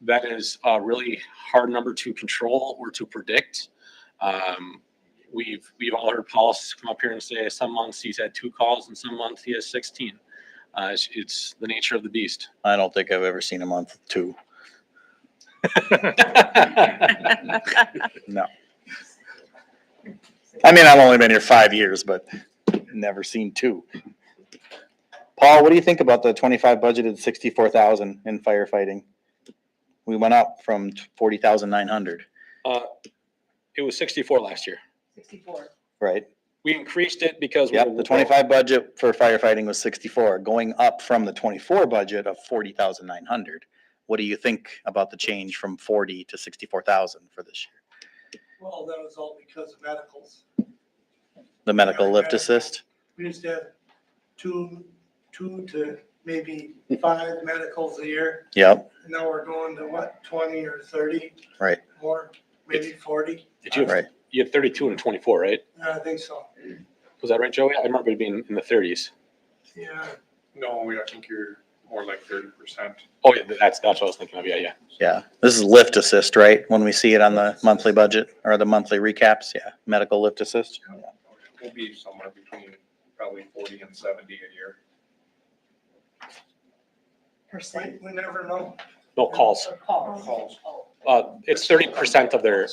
That is a really hard number to control or to predict. We've all heard Paul come up here and say some months he's had 2 calls and some months he has 16. It's the nature of the beast. I don't think I've ever seen a month with 2. No. I mean, I've only been here 5 years, but never seen 2. Paul, what do you think about the 25 budgeted 64,000 in firefighting? We went up from 40,900, It was 64 last year. 64. Right. We increased it because. Yep, the 25 budget for firefighting was 64, going up from the 24 budget of 40,900. What do you think about the change from 40 to 64,000 for this year? Well, that was all because of medicals. The medical lift assist? We used to have two to maybe 5 medicals a year. Yep, And now we're going to what, 20 or 30 right, more, maybe 40? Did you, right. you had 32 and 24, right? I think so. Was that right, Joey? I remember it being in the 30s. Yeah. No, I think you're more like 30%. Oh, yeah, that's what I was thinking of. Yeah, yeah. Yeah. This is lift assist, right? When we see it on the monthly budget or the monthly recaps, yeah, medical lift assist. Yeah. We'll be somewhere between probably 40 and 70 a year. Percent We never know. No calls. or calls? Calls. Oh, It's 30% of their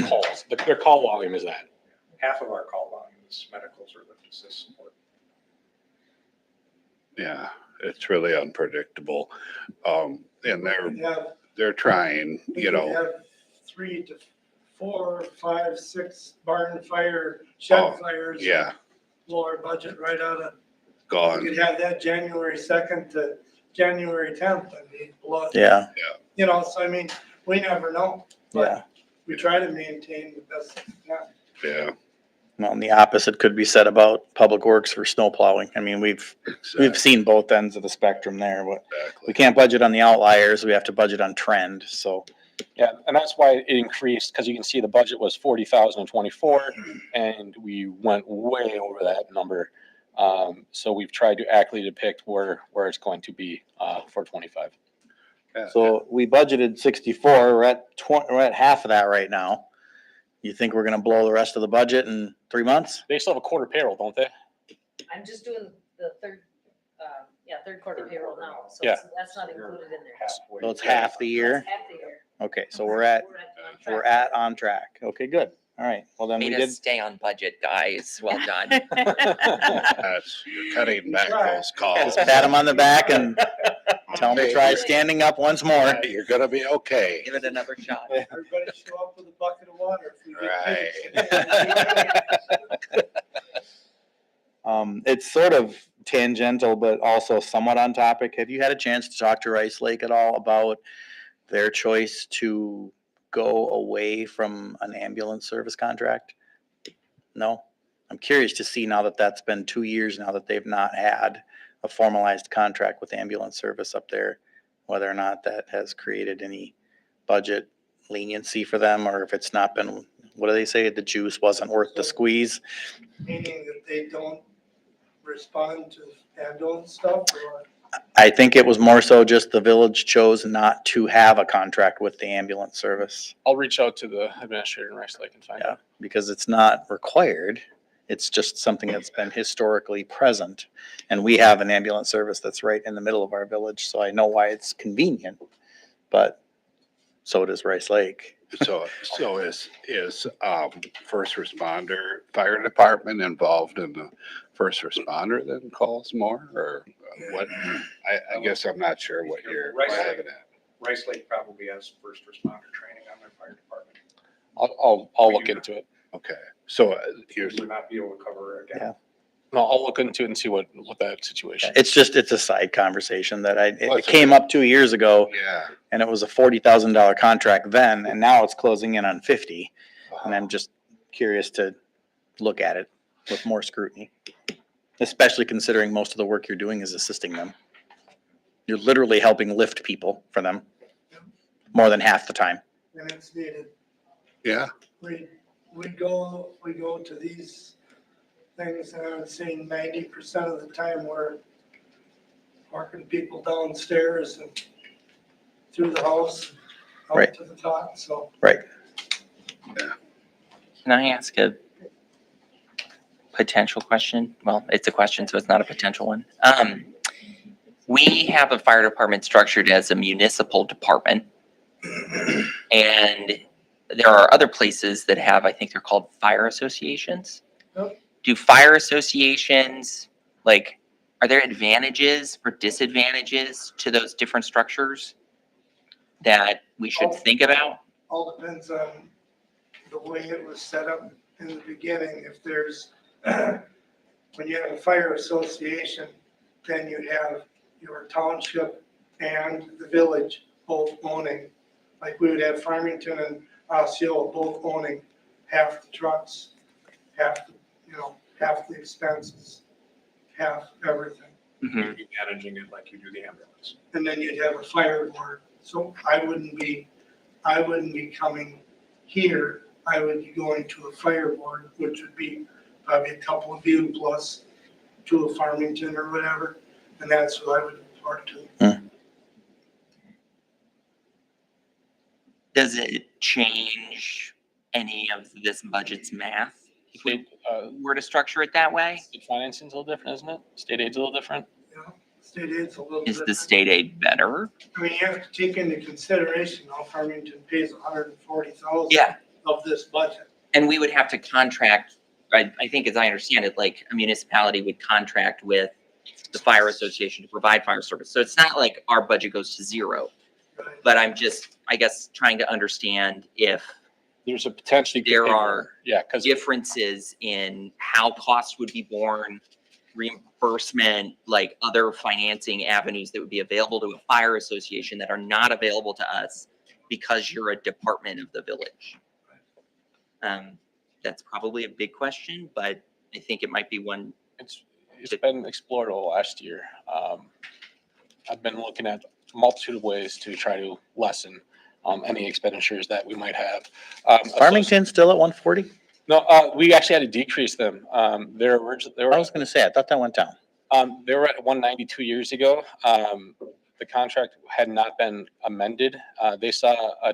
calls. Their call volume is that. Half of our call volume is medicals or lift assist support. Yeah, it's really unpredictable. And We have, they're trying, we you could know, have 3 to 4, 5, 6 barn fire, shed Oh, fires. yeah, Blow our budget right out of, we gone. could have that January 2nd to January 10th and we blow it. Yeah, You know, so I mean, we never know, yeah. but we try to maintain the best we can. Yeah. Well, and the opposite could be said about public works for snow plowing. I mean, we've seen both ends of the spectrum there. We Exactly. can't budget on the outliers. We have to budget on trend. So, Yeah, and that's why it increased, because you can see the budget was 40,000 in 24, and we went way over that number. So we've tried to accurately depict where it's going to be for 25. Yeah. so we budgeted 64. We're at half of that right now. You think we're gonna blow the rest of the budget in 3 months? They still have a quarter payroll, don't they? I'm just doing the third quarter payroll now, so Yeah. that's not included in there. Halfway. So it's half the year. Half the year. Okay, so we're at on track. Okay, good. All right. Well, then we Way to did. stay on budget, guys. Well done. You're cutting back those calls. Just pat him on the back and tell him to try standing up once more. You're gonna be okay. Give it another shot. Everybody show up with a bucket of water. If we get paid. It's sort of tangential, but also somewhat on topic. Have you had a chance to talk to Rice Lake at all about their choice to go away from an ambulance service contract? No? I'm curious to see now that that's been 2 years now that they've not had a formalized contract with ambulance service up there, whether or not that has created any budget leniency for them, or if it's not been, what do they say, the juice wasn't worth the squeeze? Meaning that they don't respond to ambulance stuff or? I think it was more so just the village chose not to have a contract with the ambulance service. I'll reach out to the administrator in Rice Lake and find Yeah, out. because it's not required. It's just something that's been historically present. And we have an ambulance service that's right in the middle of our village, so I know why it's convenient. But so does Rice Lake. So is first responder, fire department involved in the first responder then calls more, or what? I guess I'm not sure what you're driving at. Rice Lake probably has first responder training on their fire department. I'll look into it. Okay, so here's, Would not be able to cover it again. No, I'll look into it and see what that situation. It's a side conversation that Well, it it's came up 2 years ago, yeah. and it was a $40,000 contract then, and now it's closing in on 50. And I'm just curious to look at it with more scrutiny, especially considering most of the work you're doing is assisting them. You're literally helping lift people for them more than half the time. And it's needed. Yeah, We go to these things, and I would say 90% of the time we're working people downstairs and through the house, Right. out to the top, so. Right. Can I ask a potential question? Well, it's a question, so it's not a potential one. We have a fire department structured as a municipal department. And there are other places that have, I think they're called fire associations. Yep. Do fire associations, like, are there advantages or disadvantages to those different structures that we should think about? All depends on the way it was set up in the beginning. If there's, when you have a fire association, then you have your township and the village both owning. Like we would have Farmington and Osceola both owning half the trucks, half the expenses, half everything. Mhm. You'd be managing it like you do the ambulance. And then you'd have a fire board. So I wouldn't be coming here. I would be going to a fire board, which would be probably a couple of you plus two of Farmington or whatever. And that's who I would report to. Does it change any of this budget's math if we were to structure it that way? State financing's a little different, isn't it? State aid's a little different. You know, state aid's a little Is the different. state aid better? I mean, you have to take into consideration how Farmington pays $140,000 Yeah. of this budget. And we would have to contract, I think as I understand it, like a municipality would contract with the fire association to provide fire service. So it's not like our budget goes to zero, Right? but I'm just, I guess, trying to understand if There's a potentially. there are Yeah, because differences in how costs would be borne, reimbursement, like other financing avenues that would be available to a fire association that are not available to us because you're a department of the village. That's probably a big question, but I think it might be one. it's been explored all last year. I've been looking at a multitude of ways to try to lessen any expenditures that we might have. Farmington still at 140? No, we actually had to decrease them. They're I was gonna say, I thought that went down. they were at 192 years ago. The contract had not been amended. They saw a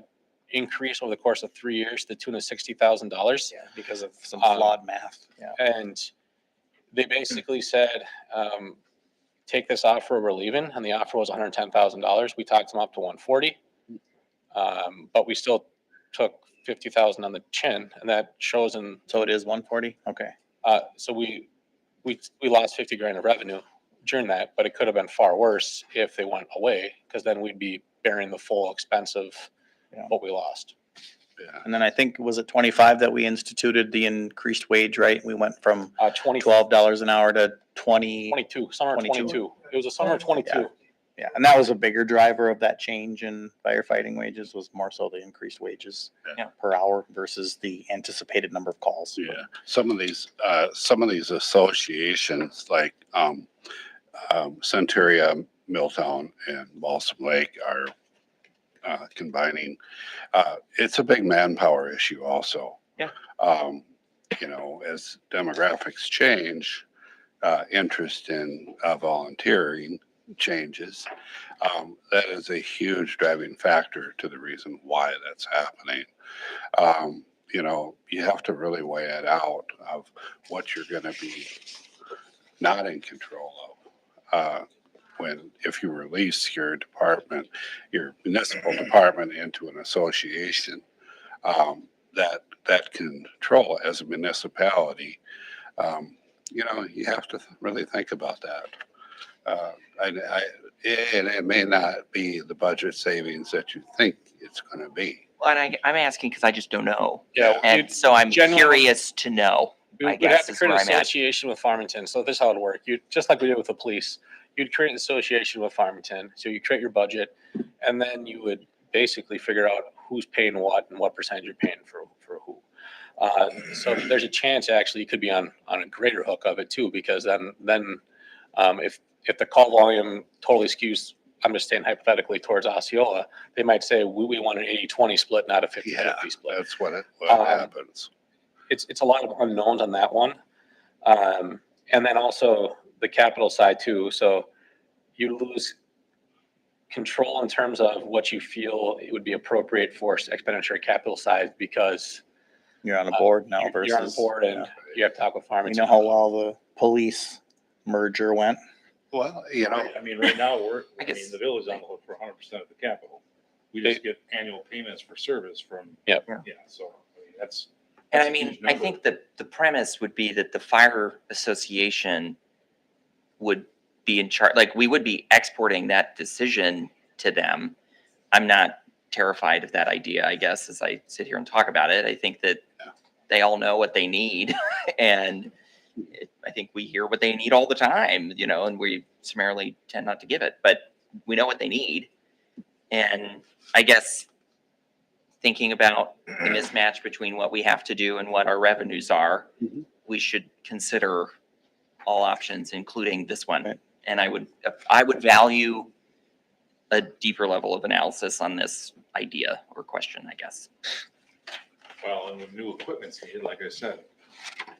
increase over the course of 3 years to the tune of $60,000. Yeah, because of some Um, flawed math. Yeah. And they basically said, take this offer, we're leaving. And the offer was $110,000. We talked them up to 140. But we still took 50,000 on the chin, and that shows in, So it is 140? Okay. so we lost 50 grand of revenue during that, but it could have been far worse if they went away, because then we'd be bearing the full expense of Yeah. what we lost. Yeah. And then I think, was it 25 that we instituted the increased wage, right? We went from 20, $12 an hour to 20. 22, summer of 22. 22. It was a summer of 22. Yeah, and that was a bigger driver of that change in firefighting wages, was more so the increased wages Yeah. per hour versus the anticipated number of calls. Yeah, some of these associations like Centuria, Milltown, and Balsam Lake are combining. It's a big manpower issue also. Yeah. You know, as demographics change, interest in volunteering changes. That is a huge driving factor to the reason why that's happening. You know, you have to really weigh it out of what you're going to be not in control of. If you release your department, your municipal department into an association, that control as a municipality, you know, you have to really think about that. And it may not be the budget savings that you think it's going to be. Well, and I'm asking because I just don't know. Yeah, And so I'm generally- curious to know. We I would guess have to is create where an I'm at. association with Farmington. So this is how it would work. You, just like we did with the police, you'd create an association with Farmington. So you create your budget, and then you would basically figure out who's paying what and what percentage you're paying for who. So there's a chance actually you could be on a greater hook of it too, because then if the call volume totally skews, I'm just saying hypothetically towards Osceola, they might say we want an 80-20 split, not a 50-50 split. That's what happens. It's a lot of unknowns on that one. And then also the capital side too. So you lose control in terms of what you feel it would be appropriate for expenditure capital side, because You're on a board now versus. you're on board and you have to talk with You Farmington. know how well the police merger went? Well, you know, I mean, right now, I guess- the village is on the hook for 100% of the capital. We just get annual payments for service from. Yep. Yeah, so, I mean, that's. And that's I a mean, huge I number. think that the premise would be that the fire association would be in charge, like we would be exporting that decision to them. I'm not terrified of that idea, I guess, as I sit here and talk about it. I think that they all know what they need and I think we hear what they need all the time, you know, and we summarily tend not to give it, but we know what they need. And I guess thinking about the mismatch between what we have to do and what our revenues are, we should consider all options, including this one. Right. And I would value a deeper level of analysis on this idea or question, I guess. Well, and when new equipment's needed, like I said,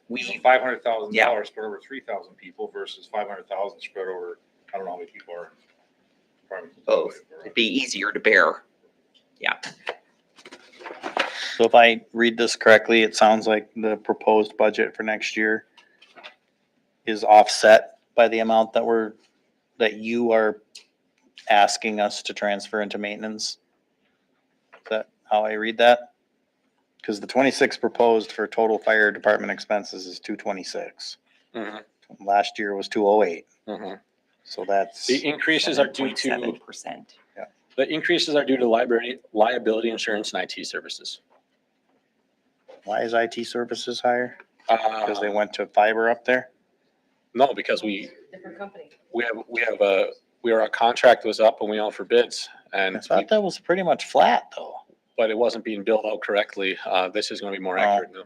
We, $500,000 spread over 3,000 people versus 500,000 spread over, I don't know how many people are. both, it'd be easier to bear. Yeah. So if I read this correctly, it sounds like the proposed budget for next year is offset by the amount that you are asking us to transfer into maintenance. Is that how I read that? Because the 26 proposed for total fire department expenses is 226. Mhm, Last year was 208. mhm. So that's, The increases are due to 7%. liability insurance and IT services. why is IT services higher? Because they went to fiber up there? No, because we Different company. our contract was up and we out for bids and I thought that was pretty much flat though. but it wasn't being billed out correctly. This is going to be more Oh. accurate now.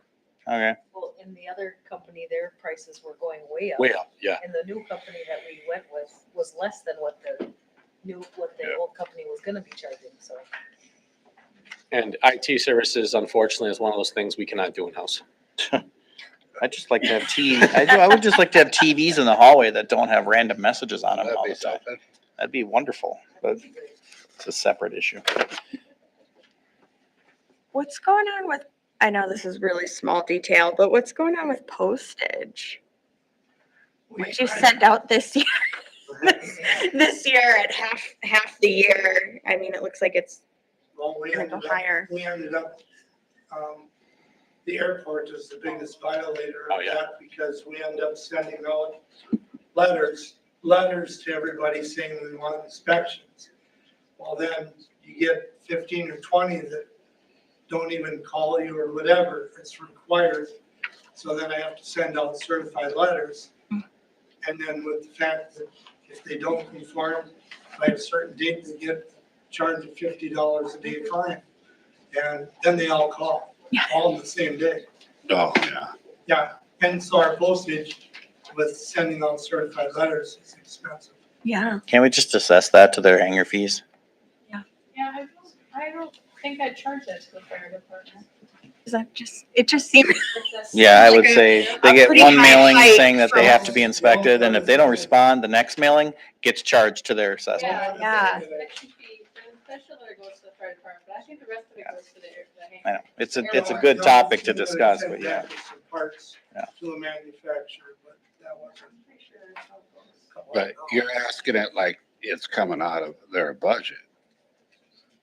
Okay. Well, in the other company, their prices were going way up. Way up, yeah. And the new company that we went with was less than what the old company was gonna be charging, so. And IT services, unfortunately, is one of those things we cannot do in-house. I'd just like to have I would just like to have TVs in the hallway that don't have random messages on them that'd all be the time. something. That'd be wonderful, but it's a separate issue. What's going on with, I know this is really small detail, but what's going on with postage? What you sent out this year? This year at half the year. I mean, it looks like it's Well, we gonna ended go up, higher. the airport is the biggest violator Oh, of yeah. that because we end up sending out letters to everybody saying we want inspections. Well, then you get 15 or 20 that don't even call you or whatever, it's required. So then I have to send out certified letters. And then with the fact that if they don't conform by a certain date, they get charged a $50 a day fine. And then they all call, all on the same day. Oh, yeah. Yeah, and so our postage with sending out certified letters is expensive. Yeah. Can we just assess that to their hangar fees? Yeah, I don't think I'd charge that to the fire department. Is that it just seems, Yeah, I would Like a- say they get pretty one high mailing hike saying that they from- have to be inspected, and if they don't respond, the next mailing gets charged to their assessment. Yeah. Inspection fee, the inspection letter goes to the fire department, but I think the rest of it goes to the I know, it's a good topic to discuss, but yeah. Parts Yeah. to a manufacturer, but that wasn't. But you're asking it like it's coming out of their budget.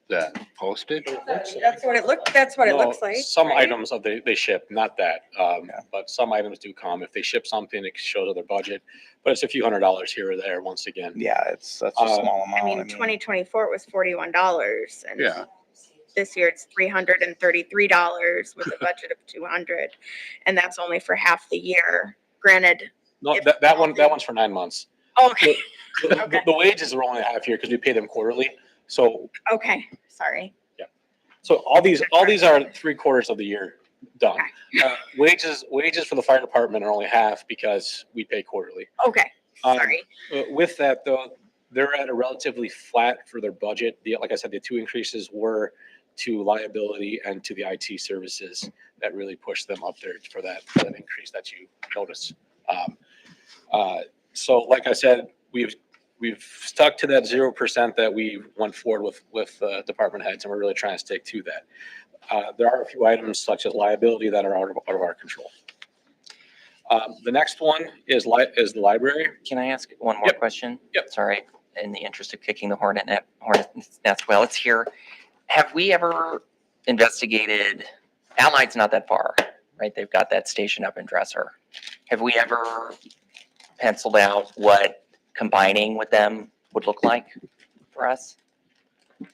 That postage? that's what it No, looks like. Some right? items of they ship, not that, Yeah. but some items do come. If they ship something, it shows their budget, but it's a few $100s here or there, once again. Yeah, that's a small amount. I mean, 2024 it was $41 and Yeah. this year it's $333 with a budget of 200. And that's only for half the year. Granted. No, If- that one's for 9 months. Okay. The wages are only a half year because we pay them quarterly. So, Okay. Sorry. so all these are 3/4 of the year done. Wages for the fire department are only half because we pay quarterly. Okay. Sorry. With that though, they're at a relatively flat for their budget. Like I said, the two increases were to liability and to the IT services that really pushed them up there for that increase that you noticed. So like I said, we've stuck to that 0% that we went forward with department heads, and we're really trying to stick to that. There are a few items such as liability that are out of our control. The next one is the library. Can I ask one more Yep. question? Yep. Sorry, in the interest of kicking the hornet's nest while it's here. Have we ever investigated, Allied's not that far, right? They've got that station up in Dresser. Have we ever penciled out what combining with them would look like for us?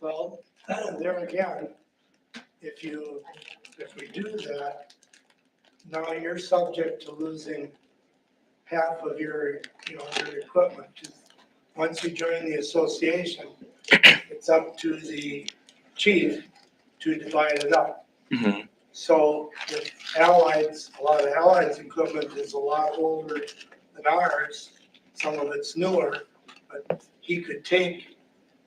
Well, there again, if we do that, now you're subject to losing half of your equipment. Once you join the association, it's up to the chief to divide it up. Mhm. So with Allied's, a lot of Allied's equipment is a lot older than ours. Some of it's newer, but he could take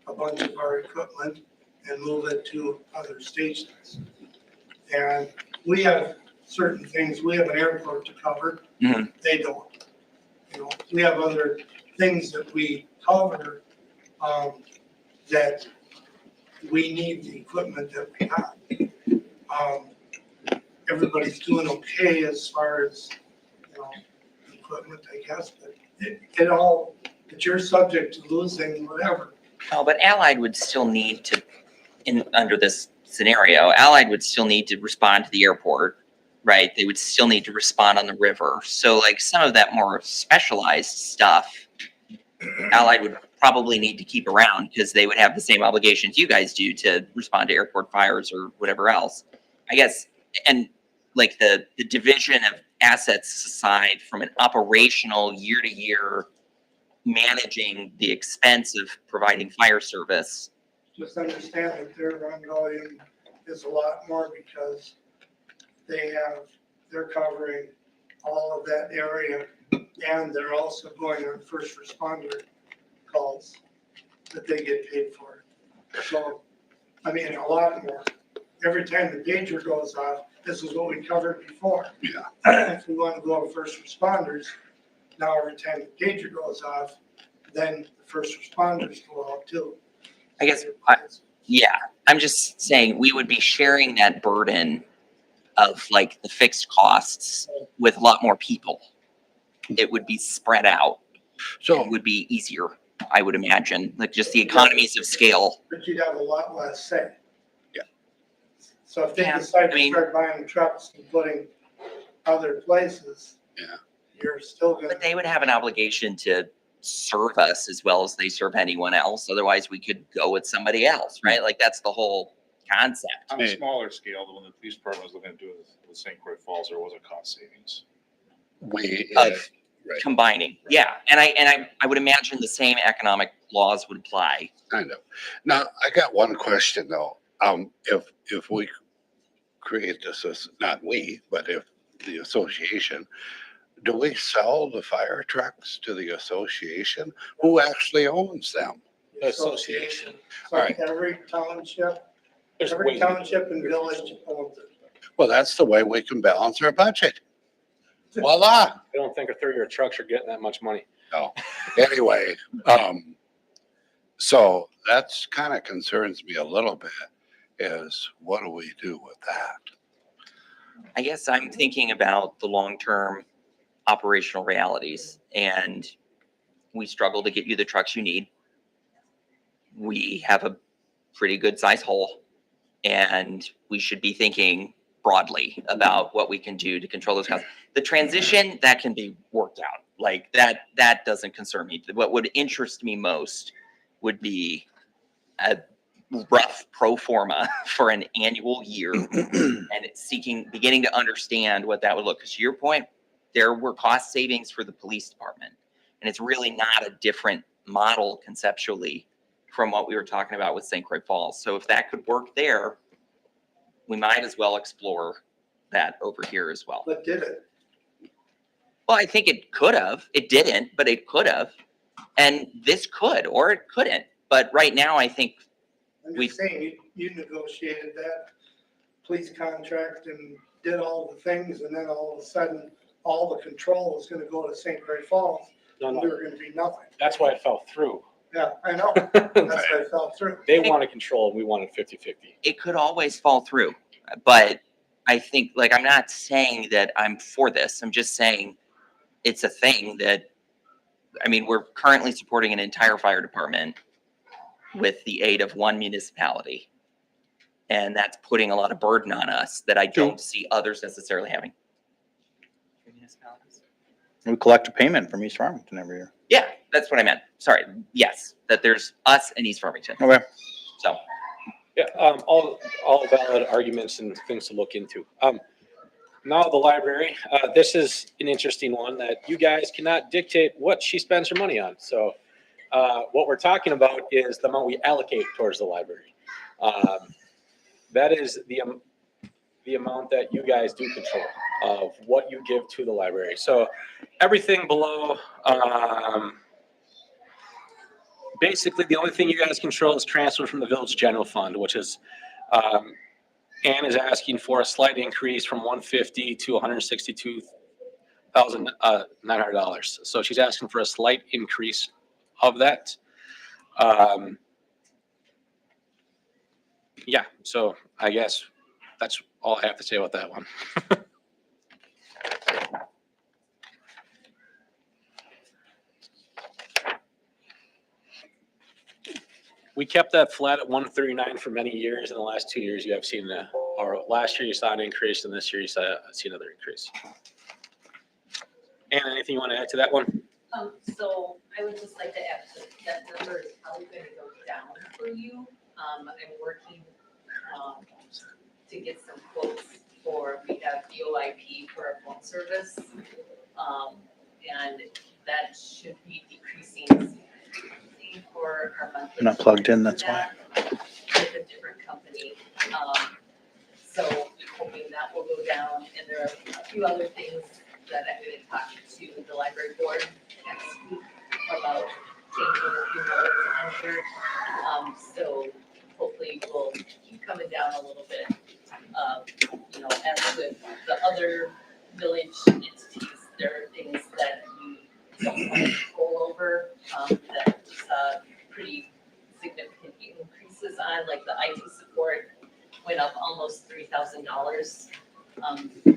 a bunch of our equipment and move it to other stations. And we have certain things, we have an airport to cover, Mhm. they don't. We have other things that we cover, that we need the equipment that we have. Everybody's doing okay as far as, equipment, I guess, but but you're subject to losing whatever. Oh, but Allied would still need to, under this scenario, Allied would still need to respond to the airport, right? They would still need to respond on the river. So like some of that more specialized stuff, Allied would probably need to keep around because they would have the same obligations you guys do to respond to airport fires or whatever else. I guess, and like the division of assets aside from an operational year-to-year managing the expense of providing fire service. Just understand that their run volume is a lot more because they're covering all of that area, and they're also going on first responder calls that they get paid for. So, I mean, a lot more. Every time the pager goes off, this is what we covered before. Yeah. If we want to go to first responders, now every time the pager goes off, then the first responders go out too. I guess, yeah, I'm just saying we would be sharing that burden of like the fixed costs with a lot more people. It would be spread out. So, It would be easier, I would imagine, like just the economies of scale. But you'd have a lot less say. Yeah. So if they Yeah, decide I to mean- start buying trucks and putting other places. Yeah. You're still gonna. But they would have an obligation to serve us as well as they serve anyone else. Otherwise, we could go with somebody else, right? Like that's the whole concept. On a smaller scale, when the police department was looking to do it with St. Croix Falls, there was a cost savings. We, Of right. combining, yeah, and I would imagine the same economic laws would apply. Kind of. Now, I got one question though. If we create this, as not we, but if the association, do we sell the fire trucks to the association? Who actually owns them? The association. So All right. every township, There's every way- township and village owns it. Well, that's the way we can balance our budget. Voila. I don't think a 30-year trucks are getting that much money. No. Anyway, so that's kind of concerns me a little bit is what do we do with that? I guess I'm thinking about the long-term operational realities, and we struggle to get you the trucks you need. We have a pretty good size hole, and we should be thinking broadly about what we can do to control those costs. The transition, that can be worked out. Like that doesn't concern me. What would interest me most would be a rough pro forma for an annual year and it's beginning to understand what that would look. Because to your point, there were cost savings for the police department, and it's really not a different model conceptually from what we were talking about with St. Croix Falls. So if that could work there, we might as well explore that over here as well. But did it? Well, I think it could have. It didn't, but it could have. And this could, or it couldn't. But right now, I think I'm We- just saying, you negotiated that police contract and did all the things, and then all of a sudden, all the control is gonna go to St. Croix Falls. No, and no, There gonna be nothing. that's why it fell through. Yeah, I know. That's why I fell through. They wanted control, and we wanted 50-50. it could always fall through. But I think, like, I'm not saying that I'm for this. I'm just saying it's a thing that, I mean, we're currently supporting an entire fire department with the aid of one municipality. And that's putting a lot of burden on us that I don't see others necessarily having. Municipalities? We collect a payment from East Farmington every year. Yeah, that's what I meant. Sorry. Yes, that there's us and East Farmington. Okay. So, Yeah, all valid arguments and things to look into. Now the library, this is an interesting one that you guys cannot dictate what she spends her money on. So what we're talking about is the amount we allocate towards the library. That is the amount that you guys do control of what you give to the library. So everything below, basically the only thing you guys control is transfer from the village general fund, which is, Ann is asking for a slight increase from $150 to $162,900. So she's asking for a slight increase of that. Yeah, so I guess that's all I have to say about that one. We kept that flat at 139 for many years. In the last 2 years, you have seen or last year you saw an increase, and this year you see another increase. Ann, anything you want to add to that one? So I would just like to add that number is probably gonna go down for you. I'm working, to get some quotes we have VoIP for our phone service. And that should be decreasing significantly for our monthly. Not plugged in, that's for that, with a different company. So hoping that will go down, and there are a few other things that I'm gonna talk to the library board next week about changing a few notes on here. So hopefully we'll keep coming down a little bit. As with the other village entities, there are things that we don't have control over, that pretty significant increases on, like the IT support went up almost $3,000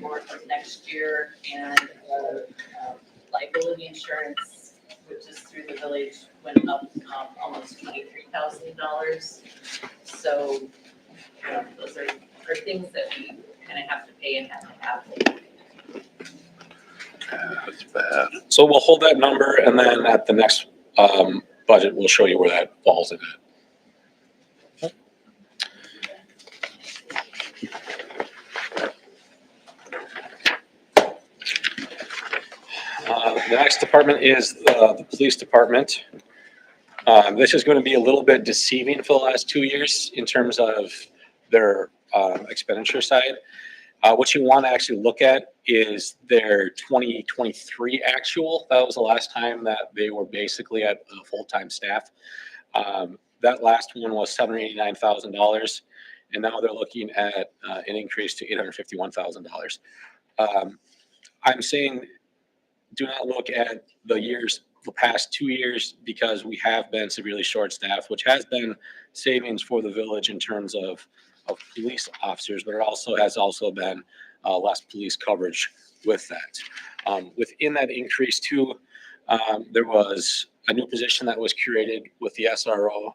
for next year, and liability insurance, which is through the village, went up almost $23,000. So those are things that we kind of have to pay and have to have. That's bad. So we'll hold that number, and then at the next budget, we'll show you where that falls in it. The next department is the police department. This is going to be a little bit deceiving for the last 2 years in terms of their expenditure side. What you want to actually look at is their 2023 actual. That was the last time that they were basically at a full-time staff. That last one was $789,000, and now they're looking at an increase to $851,000. I'm saying do not look at the past 2 years, because we have been severely short-staffed, which has been savings for the village in terms of police officers, but it has also been less police coverage with that. Within that increase too, there was a new position that was created with the SRO.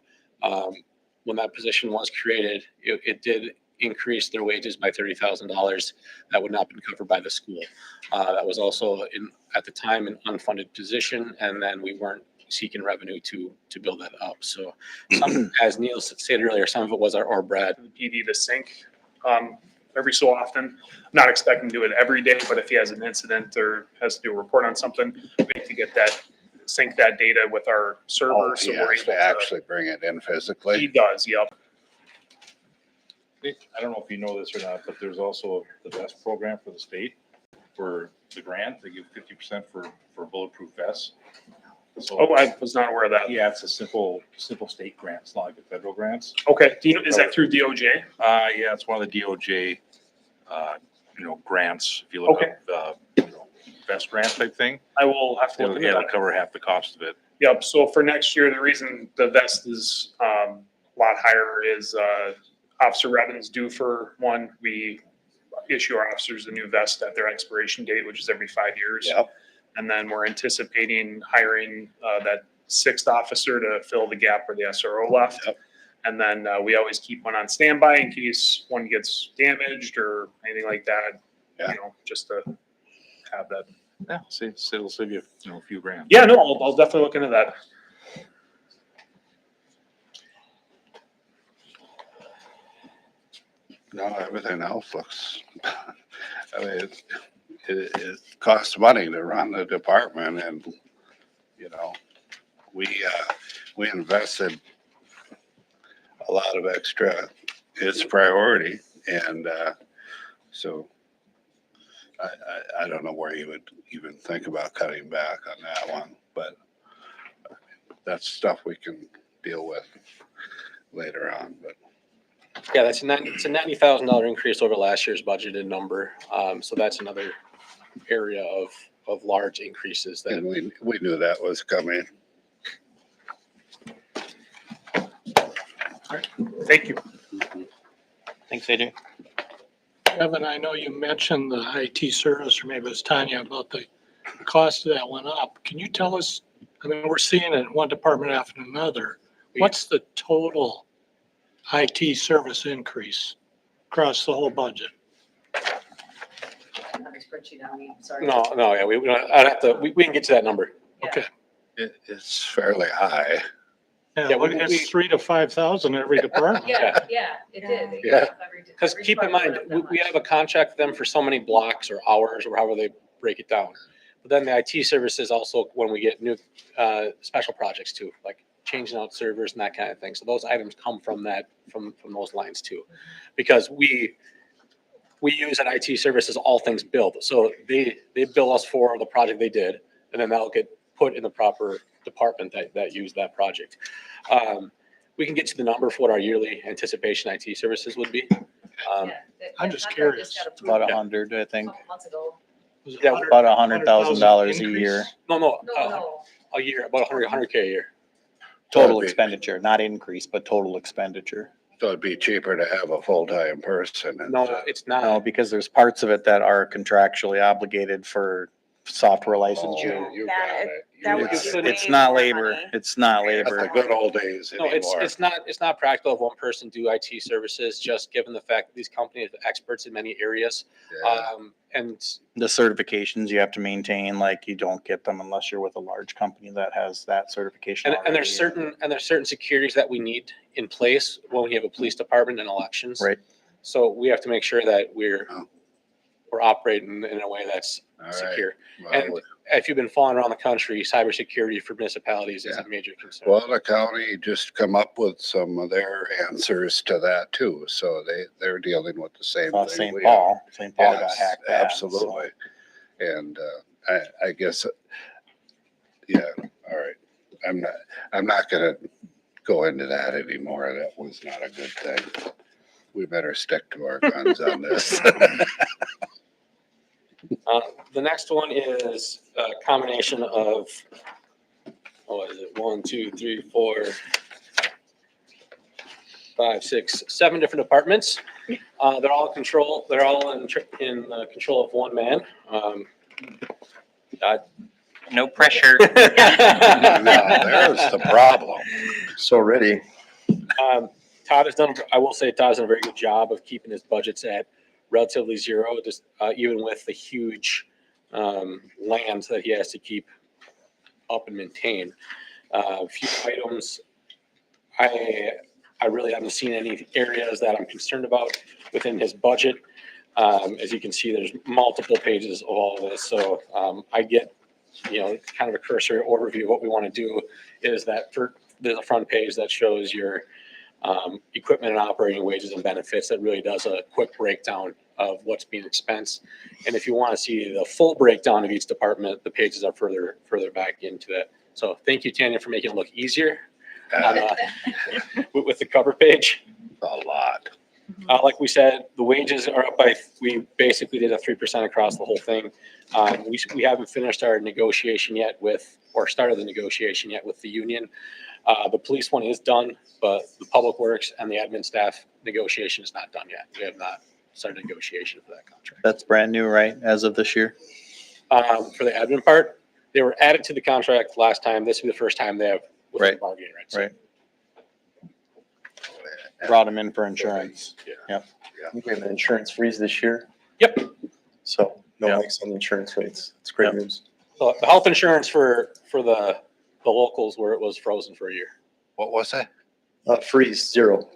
When that position was created, it did increase their wages by $30,000. That would not have been covered by the school. That was also at the time an unfunded position, and then we weren't seeking revenue to build that up. So as Neil stated earlier, some of it was our Brad. PD to sync every so often. I'm not expecting to do it every day, but if he has an incident or has to do a report on something, we have to get that, sync that data with our server. Oh, So he we're has able to actually bring it in He physically. does, yep. I don't know if you know this or not, but there's also the VEST program for the state. For the grant, they give 50% for bulletproof vests. So, Oh, I was not aware of that. yeah, it's a simple state grant. It's not like the federal grants. Okay, is that through DOJ? Yeah, it's one of the DOJ, grants. If you look Okay. up VEST grant type thing, I will have to look into it'll that. cover half the cost of it. Yep, so for next year, the reason the vest is a lot higher is officer revenues due for one. We issue our officers a new vest at their expiration date, which is every 5 years. Yep. And then we're anticipating hiring that sixth officer to fill the gap where the SRO left. Yep. And then we always keep one on standby in case one gets damaged or anything like that, Yeah. just to have that. Yeah, it'll save you, a few grand. Yeah, no, I'll definitely look into that. No, everything else looks, I mean, it costs money to run the department, and, we invested a lot of extra, it's priority, and, so I don't know where you would even think about cutting back on that one, but that's stuff we can deal with later on, but. Yeah, it's a $90,000 increase over last year's budgeted number. So that's another area of large increases And that. we knew that was coming. Thank you. Thanks, AJ. Kevin, I know you mentioned the IT service, or maybe it was Tanya, about the cost of that went up. Can you tell us, I mean, we're seeing it in one department after another. What's the total IT service increase across the whole budget? Not a spreadsheet on me, sorry. No, yeah, I'd have to, we can get to that number. Yeah. Okay. It's fairly high. Yeah, Yeah, we- it's 3,000 to 5,000 every department. Yeah, it did. It Yeah. went up Because every keep in department mind, went up that we much. have a contract with them for so many blocks or hours or however they break it down. But then the IT services also, when we get new special projects too, like changing out servers and that kind of thing. So those items come from from those lines too. Because we use an IT services, all things billed. So they bill us for the project they did, and then that'll get put in the proper department that used that project. We can get to the number for what our yearly anticipation IT services would be. Yeah, I'm that just contract curious. got approved About a 100, I think. couple months ago. Was it Yeah, 100 About $100,000 a increase? year. No, No, a year, about 100K a year. Total That'd be- expenditure, not increase, but total expenditure. So it'd be cheaper to have a full-time person. No, it's No, not. because there's parts of it that are contractually obligated for software Oh, licensure. you That- got it. that You would got be it. way It's not more labor. money. It's not That's the labor. good old days No, anymore. it's not practical if one person do IT services, just given the fact that these companies are experts in many areas. Yeah. And The certifications you have to maintain, like you don't get them unless you're with a large company that has that certification. And there's already. certain securities that we need in place when we have a police department and elections. Right. So we have to make sure that we're Oh. operating in a way that's All right. secure. Well, and- if you've been following around the country, cybersecurity for municipalities is a Yeah. major concern. Well, the county just come up with some of their answers to that too, so they're dealing with the same Well, thing. St. we are. Paul, St. Paul got Yes, hacked bad. so- absolutely. And I guess, yeah, all right. I'm not gonna go into that anymore. That was not a good thing. We better stick to our guns on this. The next one is a combination of, what is it, 1, 2, 3, 4, 5, 6, 7 different departments. They're all in control of one man. No pressure. No, there's the problem. So ready. Todd has done, I will say Todd's done a very good job of keeping his budgets at relatively zero, just even with the huge lands that he has to keep up and maintain. A few items, I really haven't seen any areas that I'm concerned about within his budget. As you can see, there's multiple pages of all of this, so I get, kind of a cursory overview of what we want to do is that there's a front page that shows your equipment and operating wages and benefits that really does a quick breakdown of what's being expensed. And if you want to see the full breakdown of each department, the pages are further back into it. So thank you, Tanya, for making it look easier with the cover page. A lot. Like we said, the wages are up we basically did a 3% across the whole thing. We haven't finished our negotiation yet started the negotiation yet with the union. The police one is done, but the public works and the admin staff negotiation is not done yet. We have not started negotiation for that contract. That's brand new, right, as of this year? For the admin part, they were added to the contract last time. This will be the first time they have Right. bargaining rights. Right. Brought them in for insurance. I think we have an insurance freeze this year. Yep. So no Yeah. hikes on the insurance rates. It's great Yep. news. So the health insurance for the locals where it was frozen for a year. What was that? Freeze, 0.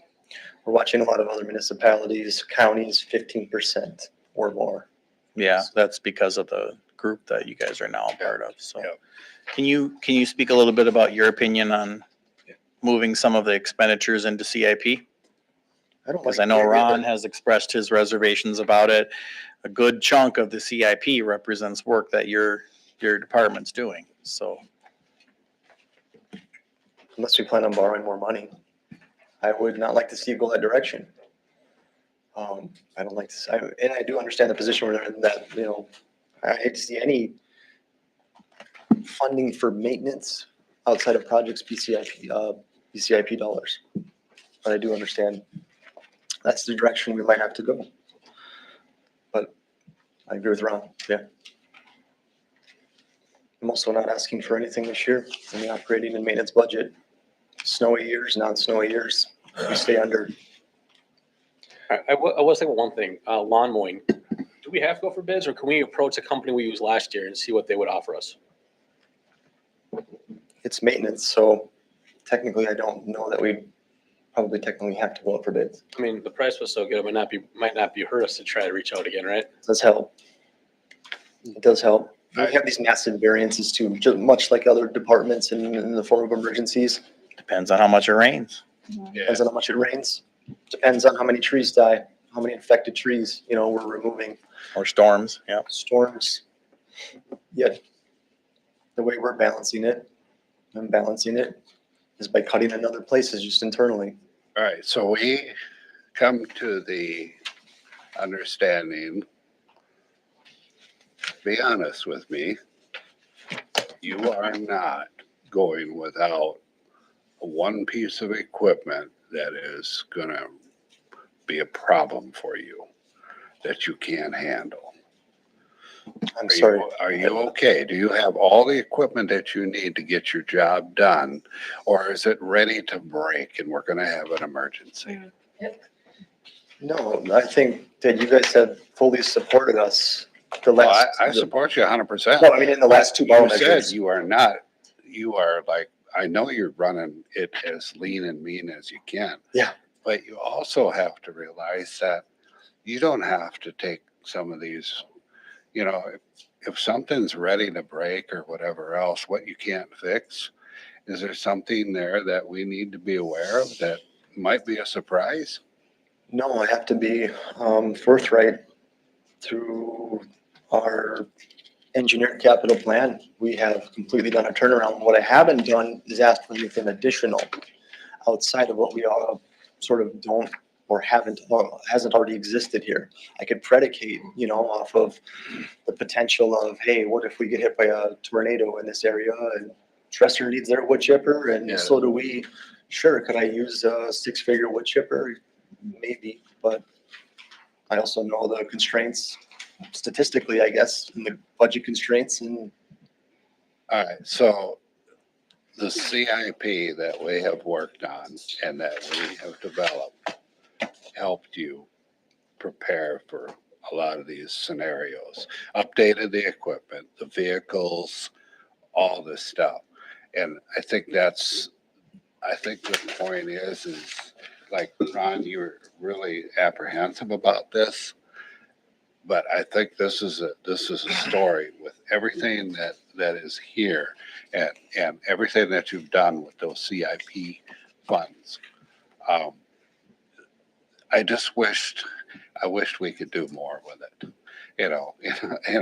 We're watching a lot of other municipalities, counties, 15% or more. Yeah, that's because of the group that you guys are now a part of, so. Yep. Can you speak a little bit about your opinion on moving some of the expenditures into CIP? I don't Because like I know the area Ron that- has expressed his reservations about it. A good chunk of the CIP represents work that your department's doing, so. Unless we plan on borrowing more money, I would not like to see it go that direction. I don't like to, and I do understand the position we're in that, I hate to see any funding for maintenance outside of projects BCIP dollars. But I do understand that's the direction we might have to go. But I agree with Ron, yeah. I'm also not asking for anything this year in the operating and maintenance budget. Snowy years, non-snowy years, we stay under. I was thinking one thing, lawn mowing. Do we have to go for bids or can we approach a company we used last year and see what they would offer us? It's maintenance, so technically I don't know that we probably technically have to go out for bids. I mean, the price was so good, it might not be hurt us to try to reach out again, right? It does help. It does help. We have these massive variances too, just much like other departments in the form of emergencies. Depends on how much it rains. Depends on how much it rains. Depends on how many trees die, how many infected trees, we're removing. Or storms, yeah. Storms. Yet, the way we're balancing it, is by cutting in other places just internally. All right, so we come to the understanding, be honest with me, you are not going without one piece of equipment that is gonna be a problem for you, that you can't handle. I'm sorry. Are you okay? Do you have all the equipment that you need to get your job done? Or is it ready to break and we're gonna have an emergency? No, I think that you guys have fully supported us the Well, last. I support you 100%. No, I mean, in the last two ball You said measures. you are not, you are like, I know you're running it as lean and mean as you can. Yeah. But you also have to realize that you don't have to take some of these, if something's ready to break or whatever else, what you can't fix, is there something there that we need to be aware of that might be a surprise? No, I have to be forthright. Through our engineered capital plan, we have completely done a turnaround. What I haven't done is asked for anything additional outside of what we all sort of don't or haven't, or hasn't already existed here. I could predicate, off of the potential of, hey, what if we get hit by a tornado in this area and Dresser needs their wood chipper and Yeah. so do we. Sure, could I use a 6-figure wood chipper? Maybe, but I also know the constraints statistically, I guess, and the budget constraints and All right, so the CIP that we have worked on and that we have developed helped you prepare for a lot of these scenarios, updated the equipment, the vehicles, all this stuff. And I think the point is like, Ron, you were really apprehensive about this. But I think this is a story with everything that is here and everything that you've done with those CIP funds. I wished we could do more with it, in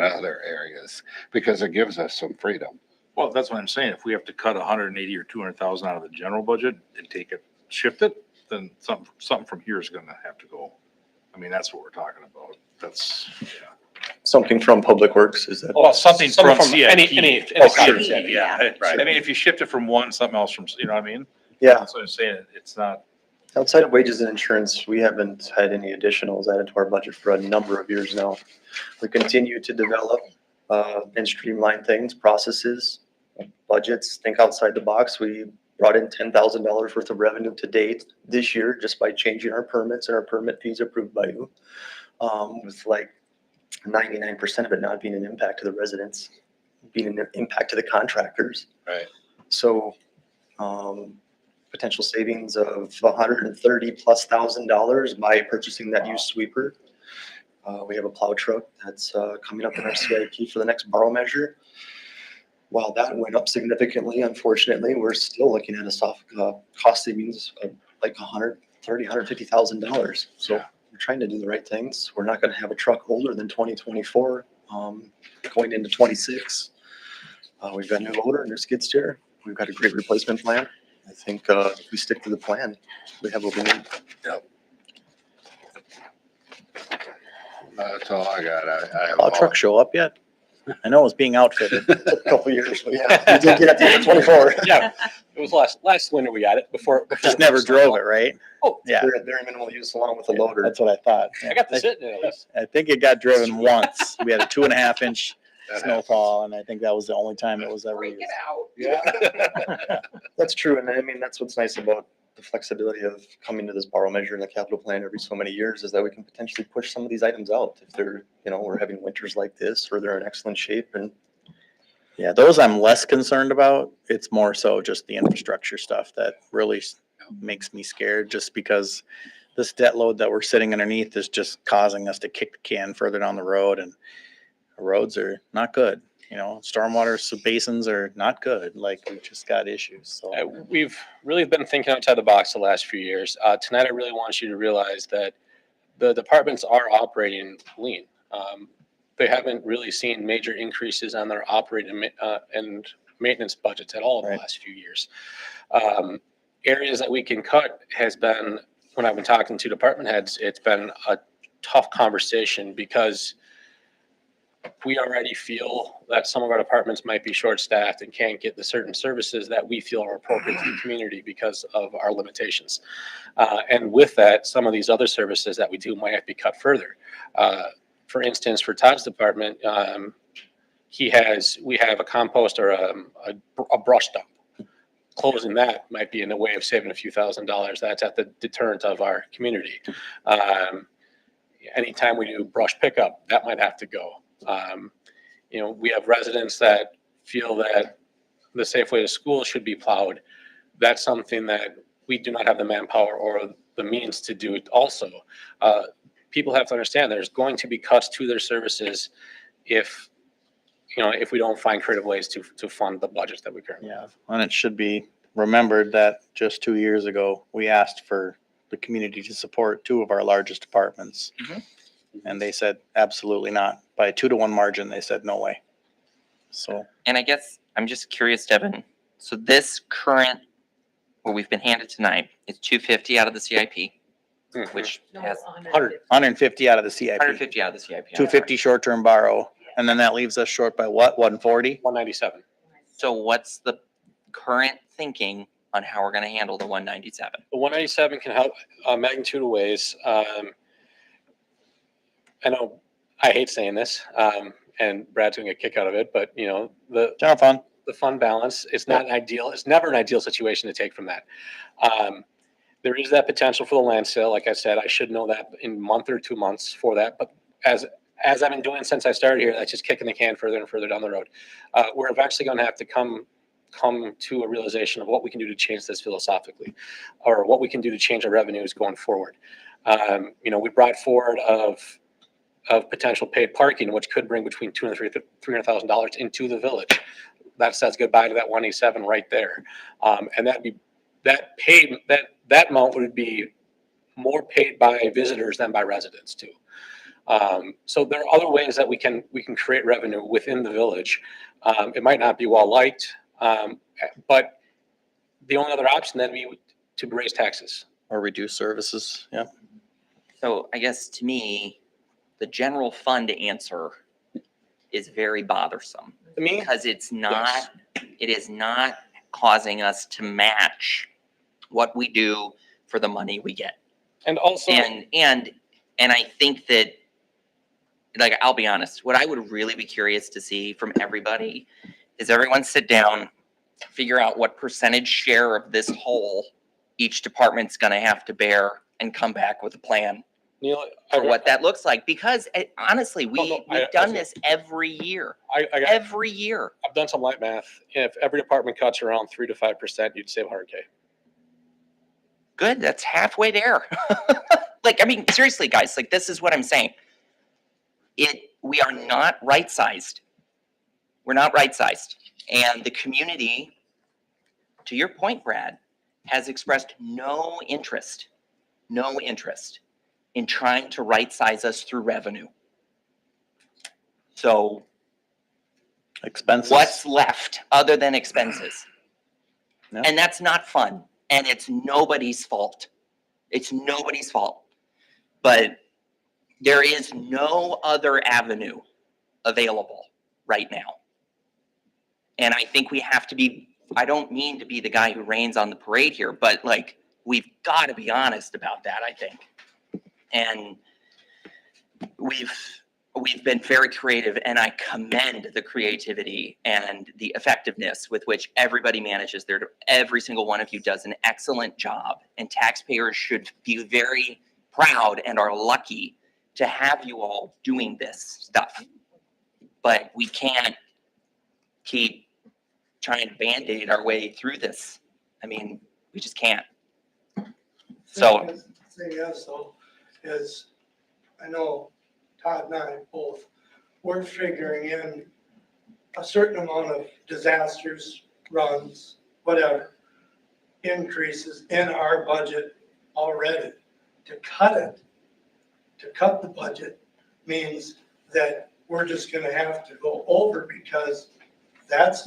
other areas, because it gives us some freedom. Well, that's what I'm saying. If we have to cut 180 or 200,000 out of the general budget and shift it, then something from here is gonna have to go. I mean, that's what we're talking about. That's, yeah. something from Public Works, is that? Well, something from CIP. any Oh, sure. sure. Yeah, Right. I mean, if you shift it from one, something else from, you know what I mean? Yeah, That's what I'm saying. It's not, outside of wages and insurance, we haven't had any additionals added to our budget for a number of years now. We continue to develop and streamline things, processes, budgets, think outside the box. We brought in $10,000 worth of revenue to date this year just by changing our permits and our permit fees approved by you. With like 99% of it not being an impact to the residents, being an impact to the contractors. Right. So, potential savings of $130,000+ by purchasing that used sweeper. We have a plow truck that's coming up in our CIP for the next borrow measure. While that went up significantly, unfortunately, we're still looking at a soft cost savings of like $150,000. So we're trying to do the right things. We're not going to have a truck older than 2024, going into 26. We've got a new loader and a skid steer. We've got a great replacement plan. I think if we stick to the plan, we have what we need. That's all I got. I have Plow truck show up yet? I know it's being outfitted. Took a couple years, but yeah, we did get at the end of 24. Yeah, it was last winter we got it before. Just never drove it, right? Oh, Yeah, Very minimal use along with the loader. that's what I thought. I got to sit in it at least. I think it got driven once. We had a 2.5-inch That snowfall, and I think that was the only time it was ever used. Yeah. That's true, and I mean, that's what's nice about the flexibility of coming to this borrow measure in the capital plan every so many years, is that we can potentially push some of these items out if they're, we're having winters like this, or they're in excellent shape, and Yeah, those I'm less concerned about. It's more so just the infrastructure stuff that really makes me scared, just because this debt load that we're sitting underneath is just causing us to kick the can further down the road, and the roads are not good. Stormwater basins are not good. Like, we've just got issues, so. We've really been thinking outside the box the last few years. Tonight, I really want you to realize that the departments are operating lean. They haven't really seen major increases on their operating and maintenance budgets at all in the last few years. Areas that we can cut has been, when I've been talking to department heads, it's been a tough conversation, because we already feel that some of our departments might be short-staffed and can't get the certain services that we feel are appropriate to the community because of our limitations. And with that, some of these other services that we do might have to be cut further. For instance, for Todd's department, we have a compost or a brush dump. Closing that might be in the way of saving a few $1,000s. That's at the deterrent of our community. Anytime we do brush pickup, that might have to go. We have residents that feel that the safe way to school should be plowed. That's something that we do not have the manpower or the means to do it also. People have to understand there's going to be cuts to their services if if we don't find creative ways to fund the budgets that we currently Yeah, have. and it should be remembered that just 2 years ago, we asked for the community to support two of our largest departments. Mhm. And they said, absolutely not. By a 2-to-1 margin, they said, no way. So, And I guess I'm just curious, Devin. So this current, what we've been handed tonight is 250 out of the CIP, which No, has 150. 150 out of the CIP, 150 out of the CIP. 250 short-term borrow, and then that leaves us short by what, 140? 197. So what's the current thinking on how we're going to handle the 197? The 197 can help a magnitude of ways. I know I hate saying this, and Brad's going to get a kick out of it, but the General fund. fund balance, it's not ideal. It's never an ideal situation to take from that. There is that potential for the land sale. Like I said, I should know that in a month or 2 months for that. But as I've been doing since I started here, that's just kicking the can further and further down the road. We're eventually going to have to come to a realization of what we can do to change this philosophically, or what we can do to change our revenues going forward. We brought forward of potential paid parking, which could bring between $200,000 and $300,000 into the village. That says goodbye to that 187 right there. And that amount would be more paid by visitors than by residents too. So there are other ways that we can create revenue within the village. It might not be well liked, but the only other option then would be to raise taxes. Or reduce services, yeah. So I guess to me, the general fund answer is very bothersome To me, because it is not causing us to match what we do for the money we get. and also, And I think that, like, I'll be honest, what I would really be curious to see from everybody is everyone sit down, figure out what percentage share of this whole each department's going to have to bear, and come back with a plan Neil, for what that looks like. Because honestly, we've I done was- this every year. I've Every year. done some light math. If every department cuts around 3 to 5%, you'd save 100K. Good. That's halfway there. Like, I mean, seriously, guys, like, this is what I'm saying. We are not right-sized. We're not right-sized. And the community, to your point, Brad, has expressed no interest in trying to right-size us through revenue. So Expenses. what's left other than expenses? Yeah. And that's not fun. And it's nobody's fault. It's nobody's fault. But there is no other avenue available right now. And I think we have to be, I don't mean to be the guy who rains on the parade here, but like, we've got to be honest about that, I think. And we've been very creative, and I commend the creativity and the effectiveness with which everybody manages every single one of you does an excellent job, and taxpayers should be very proud and are lucky to have you all doing this stuff. But we can't keep trying to Band-Aid our way through this. I mean, we just can't. So, Thing is though, is I know Todd and I both, we're figuring in a certain amount of disasters, runs, whatever, increases in our budget already. To cut the budget means that we're just gonna have to go over because this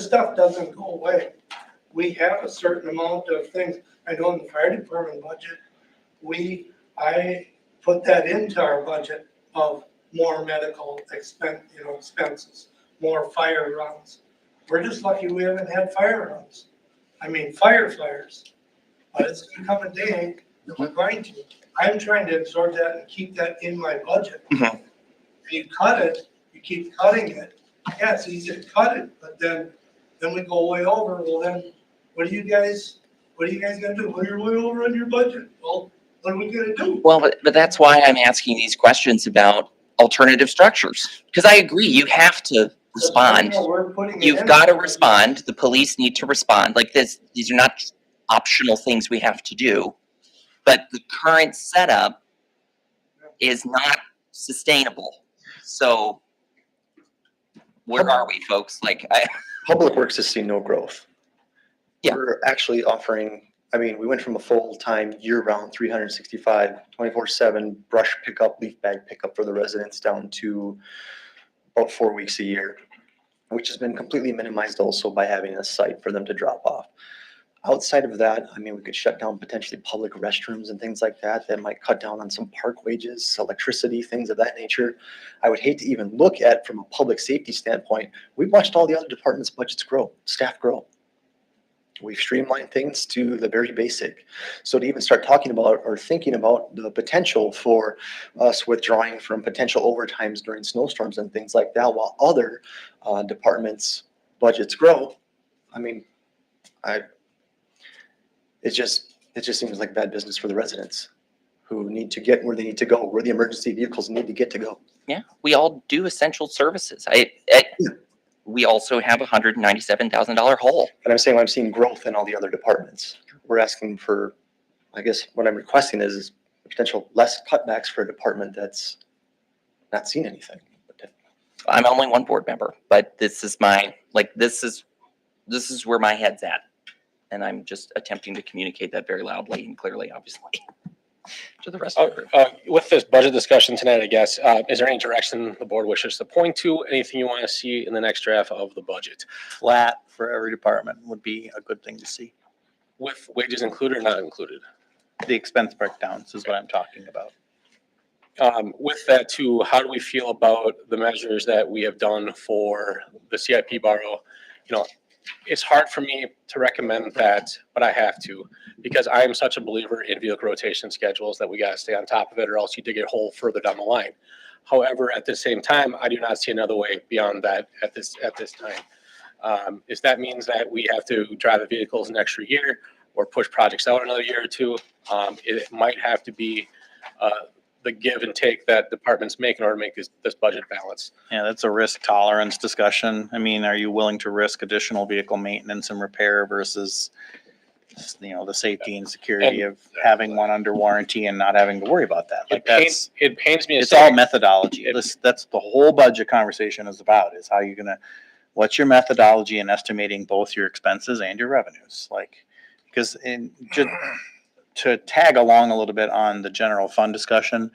stuff doesn't go away. We have a certain amount of things. I know in the fire department budget, I put that into our budget of more medical expenses, more fire runs. We're just lucky we haven't had fire runs. I mean, fires. But it's gonna come a day that we're going to. I'm trying to absorb that and keep that in my budget. Mhm. You cut it, you keep cutting it. Yeah, it's easy to cut it, but then we go way over. Well, then what are you guys gonna do? Well, you're way over on your budget. Well, what are we gonna do? well, but that's why I'm asking these questions about alternative structures. Because I agree, you have to respond. We're putting it You've in. got to respond. The police need to respond. Like this, these are not optional things we have to do. But the current setup is not sustainable. So where are we, folks? Like, Public Works has seen no growth. Yeah. We're actually offering, I mean, we went from a full-time, year-round, 365, 24/7 brush pickup, leaf bag pickup for the residents down to about 4 weeks a year, which has been completely minimized also by having a site for them to drop off. Outside of that, I mean, we could shut down potentially public restrooms and things like that. That might cut down on some park wages, electricity, things of that nature. I would hate to even look at, from a public safety standpoint, we've watched all the other departments' budgets grow, staff grow. We've streamlined things to the very basic. So to even start talking about or thinking about the potential for us withdrawing from potential overtimes during snowstorms and things like that, while other departments' budgets grow, I mean, it just seems like bad business for the residents who need to get where they need to go, where the emergency vehicles need to get to go. yeah, we all do essential services. We also have a $197,000 hole. And I'm saying I'm seeing growth in all the other departments. We're asking for, I guess what I'm requesting is potential less cutbacks for a department that's not seen anything. I'm only one board member, but this is my, like, this is where my head's at. And I'm just attempting to communicate that very loudly and clearly, obviously, to the rest of the group. With this budget discussion tonight, I guess, is there any direction the board wishes to point to? Anything you want to see in the next draft of the budget? Flat for every department would be a good thing to see. With wages included or not included? The expense breakdowns is what I'm talking about. With that too, how do we feel about the measures that we have done for the CIP borrow? You know, it's hard for me to recommend that, but I have to, because I am such a believer in vehicle rotation schedules that we gotta stay on top of it, or else you dig a hole further down the line. However, at the same time, I do not see another way beyond that at this time. If that means that we have to drive the vehicles an extra year or push projects out another year or two, it might have to be the give and take that departments make in order to make this budget balance. Yeah, that's a risk tolerance discussion. I mean, are you willing to risk additional vehicle maintenance and repair versus, you know, the safety and security of having one under warranty and not having to worry about that? Like It pains me to it's say. all methodology. That's the whole budget conversation is about, is how you're gonna, what's your methodology in estimating both your expenses and your revenues? Like, because just to tag along a little bit on the general fund discussion,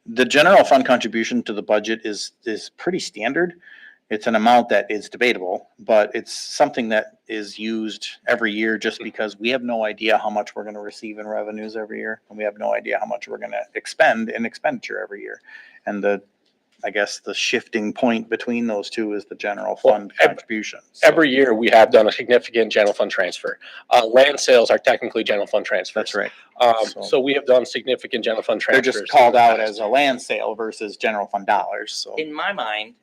the general fund contribution to the budget is pretty standard. It's an amount that is debatable, but it's something that is used every year just because we have no idea how much we're going to receive in revenues every year, and we have no idea how much we're going to expend in expenditure every year. And I guess the shifting point between those two is the general fund contribution. So Every year, we have done a significant general fund transfer. Land sales are technically general fund transfers. that's right. So we have done significant general fund They're transfers. just called out as a land sale versus general fund dollars. So In my mind,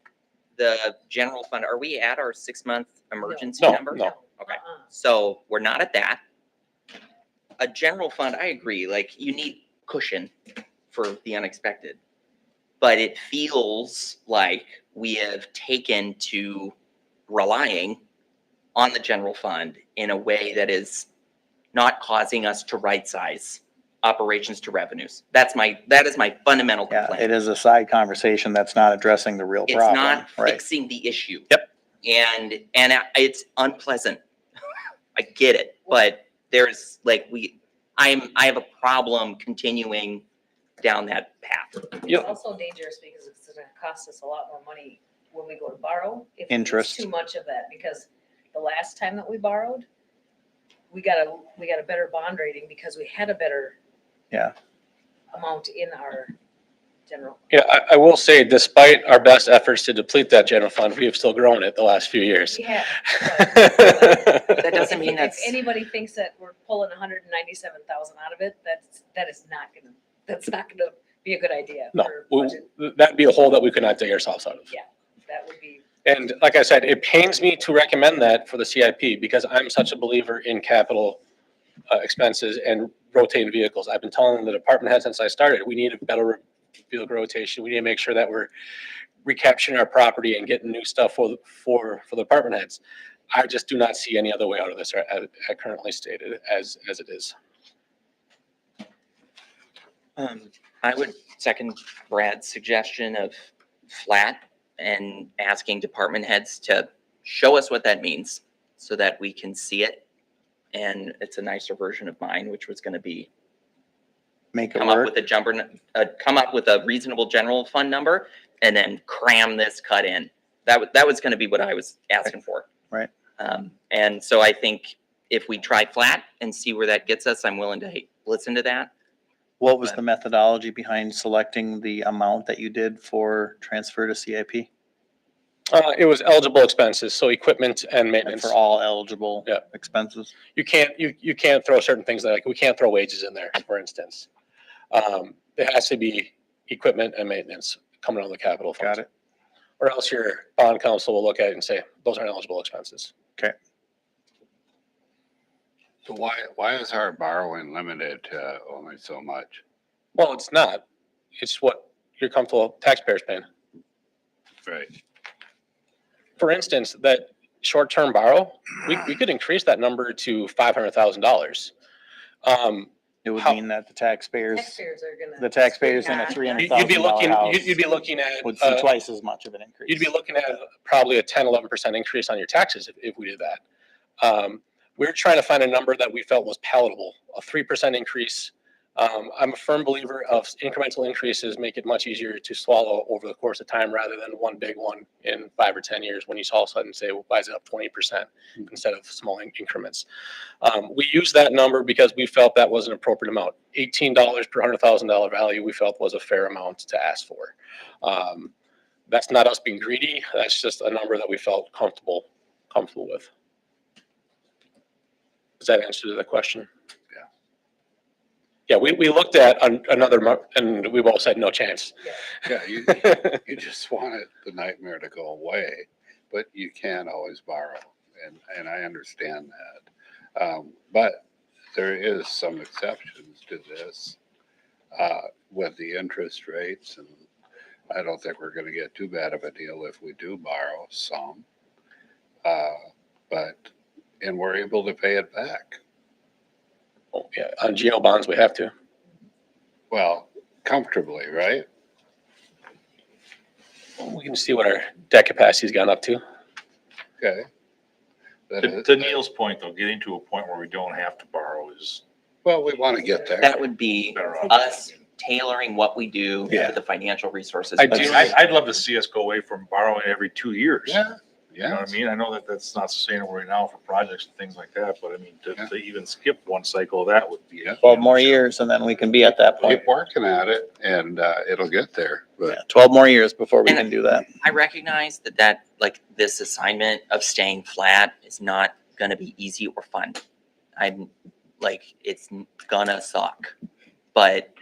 the general fund, are we at our 6-month emergency No, number? no. Okay, Uh-uh. so we're not at that. A general fund, I agree, like, you need cushion for the unexpected. But it feels like we have taken to relying on the general fund in a way that is not causing us to right size operations to revenues. That is my fundamental yeah, complaint. it is a side conversation that's not addressing the real It's problem. not Right. fixing the issue. Yep. And it's unpleasant. I get it, but there's like I have a problem continuing down that path. It's also dangerous because it's gonna cost us a lot more money when we go to borrow. If we use Interest. too much of that, because the last time that we borrowed, we got a better bond rating because we had a better Yeah. amount in our general. Yeah, I will say, despite our best efforts to deplete that general fund, we have still grown it the last few years. Yeah. That doesn't mean If that's, anybody thinks that we're pulling 197,000 out of it, that is not gonna be a good idea. No, for budget. that'd be a hole that we could not dig ourselves out of. Yeah. That would be. And like I said, it pains me to recommend that for the CIP because I'm such a believer in capital expenses and rotating vehicles. I've been telling the department head since I started, we need a better vehicle rotation. We need to make sure that we're recapturing our property and getting new stuff for the department heads. I just do not see any other way out of this as currently stated as it is. I would second Brad's suggestion of flat and asking department heads to show us what that means so that we can see it. And it's a nicer version of mine, which was going to be Make it come up work. with come up with a reasonable general fund number and then cram this cut in. That was going to be what I was asking for. Right. And so I think if we try flat and see where that gets us, I'm willing to listen to that. What was the methodology behind selecting the amount that you did for transfer to CIP? It was eligible expenses, so equipment and And maintenance. for all eligible Yeah. expenses? You can't throw certain things like, we can't throw wages in there, for instance. It has to be equipment and maintenance coming out of the capital fund. Got it. Or else your bond council will look at it and say, those aren't eligible expenses. So why is our borrowing limited to only so much? Well, it's not. It's what you're comfortable taxpayers paying. Right. For instance, that short-term borrow, we could increase that number to $500,000. It would How- mean that the taxpayers The taxpayers in a Yeah. You'd be looking, $300,000 house you'd be looking at, would see twice as much of an increase. you'd be looking at probably a 10-11% increase on your taxes if we did that. We're trying to find a number that we felt was palatable, a 3% increase. I'm a firm believer of incremental increases make it much easier to swallow over the course of time rather than one big one in 5 or 10 years when you all of a sudden say, well, why is it up 20% instead of small increments? We use that number because we felt that was an appropriate amount. $18 per $100,000 value we felt was a fair amount to ask for. That's not us being greedy. That's just a number that we felt comfortable with. Does that answer the question? Yeah, we looked at another, and we both said no chance. Yeah, you just wanted the nightmare to go away, but you can't always borrow, and I understand that. But there is some exceptions to this with the interest rates, and I don't think we're gonna get too bad of a deal if we do borrow some. And we're able to pay it back. Oh, yeah, on GO bonds, we have to. Well, comfortably, right? We can see what our debt capacity's gone up to. Okay. That is- To Neil's point, though, getting to a point where we don't have to borrow is Well, we want to get there. That would be better off. us tailoring what we do Yeah. to the financial resources. I we do- have. I'd love to see us go away from borrowing every 2 years. Yeah, You know yeah. what I mean? I know that that's not sustainable right now for projects and things like that, but I mean, to even skip one cycle of that would be. Yeah. 12 more years and then we can be at that point. Keep working at it and it'll get there, Yeah, but 12 more years before we And- can do that. I recognize that like this assignment of staying flat is not gonna be easy or fun. I'm like, it's gonna suck, but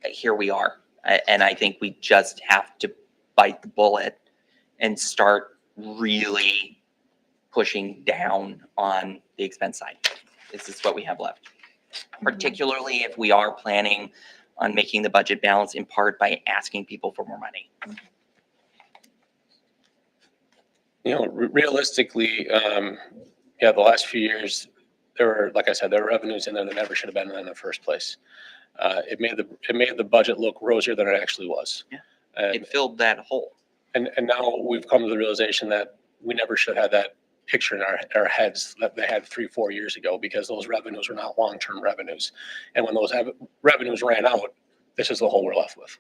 here we are. And I think we just have to bite the bullet and start really pushing down on the expense side. This is what we have left. Particularly if we are planning on making the budget balance in part by asking people for more money. You know, realistically, yeah, the last few years, there were, like I said, there were revenues in there that never should have been there in the first place. It made the budget look rosier than it actually was. Yeah. And, It filled that hole. and now we've come to the realization that we never should have that picture in our heads that they had 3-4 years ago, because those revenues were not long-term revenues. And when those revenues ran out, this is the hole we're left with.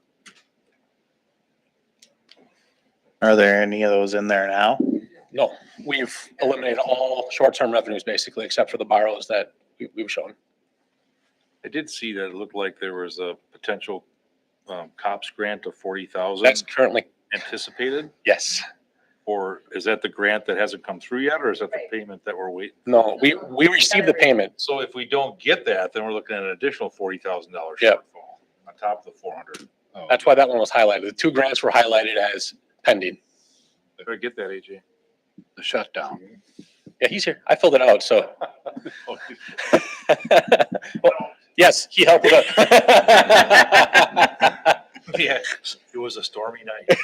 Are there any of those in there now? No, we've eliminated all short-term revenues basically, except for the borrows that we've shown. I did see that it looked like there was a potential COPS grant of 40,000 That's currently, anticipated, yes. or is that the grant that hasn't come through yet, or is that the Right. payment that we're waiting? No, we received the payment. So if we don't get that, then we're looking at an additional $40,000 Yeah. shortfall on top of the 400. oh, That's why that one was highlighted. The two grants were highlighted as pending. Better get that, AJ. the shutdown. Yeah, he's here. I filled it out, so. Well, yes, he helped with it. Yeah, it was a stormy night.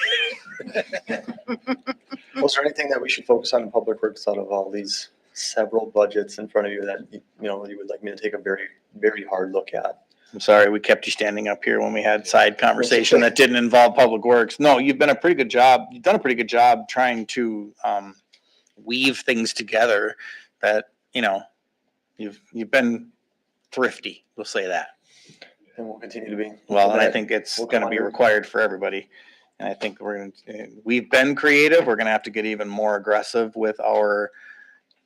Was there anything that we should focus on in Public Works out of all these several budgets in front of you that, you know, you would like me to take a very, very hard look at? I'm sorry, we kept you standing up here when we had side conversation that didn't involve Public Works. No, you've been a pretty good job. You've done a pretty good job trying to weave things together that, you know, you've been thrifty, we'll say that. And we'll continue to be. Well, and I think it's We'll gonna come be under- required for everybody. And I think we've been creative. We're gonna have to get even more aggressive with our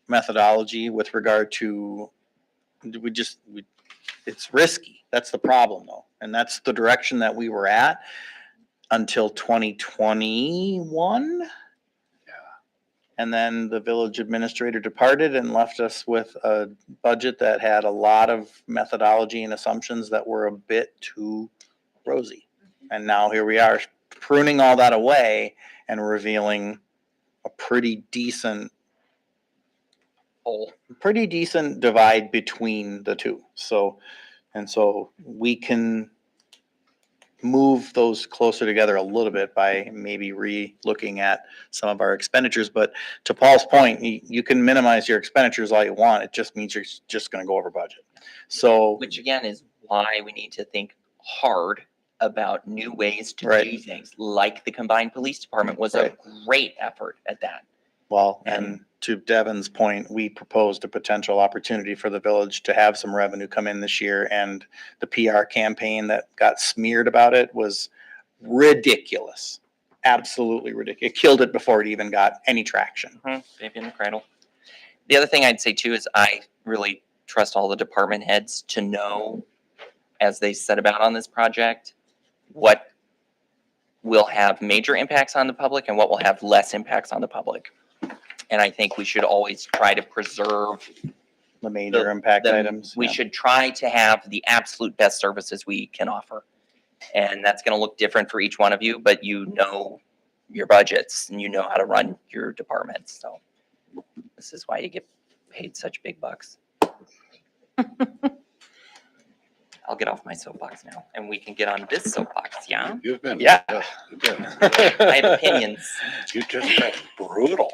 methodology with regard to, it's risky. That's the problem though. And that's the direction that we were at until 2021. And then the village administrator departed and left us with a budget that had a lot of methodology and assumptions that were a bit too rosy. And now here we are pruning all that away and revealing a pretty decent divide between the two. So we can move those closer together a little bit by maybe re-looking at some of our expenditures. But to Paul's point, you can minimize your expenditures all you want. It just means you're just going to go over budget. So, Which again is why we need to think hard about new ways to Right. do things, like the combined police department was Right. a great effort at that. well, and to Devin's point, we proposed a potential opportunity for the village to have some revenue come in this year. And the PR campaign that got smeared about it was ridiculous. Absolutely ridiculous. It killed it before it even got any traction. Baby in the cradle. The other thing I'd say too is I really trust all the department heads to know, as they set about on this project, what will have major impacts on the public and what will have less impacts on the public. And I think we should always try to preserve The major impact items. We yeah. should try to have the absolute best services we can offer. And that's going to look different for each one of you, but you know your budgets and you know how to run your departments. So this is why you get paid such big bucks. I'll get off my soapbox now and we can get on this soapbox, yeah? You've been. Yeah. You've been- I have opinions. You just been brutal.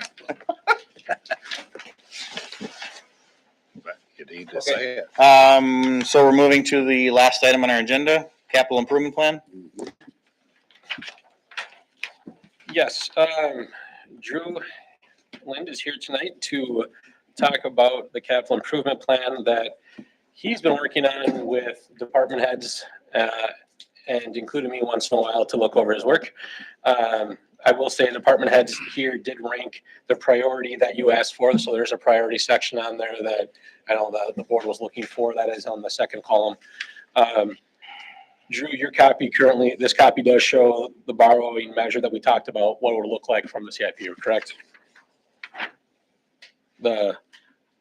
But you need to say it. So we're moving to the last item on our agenda, capital improvement plan. Yes, Drew Lind is here tonight to talk about the capital improvement plan that he's been working on with department heads and including me once in a while to look over his work. I will say department heads here did rank the priority that you asked for. So there's a priority section on there that I know the board was looking for. That is on the second column. Drew, your copy currently, this copy does show the borrowing measure that we talked about, what it would look like from the CIP, correct? The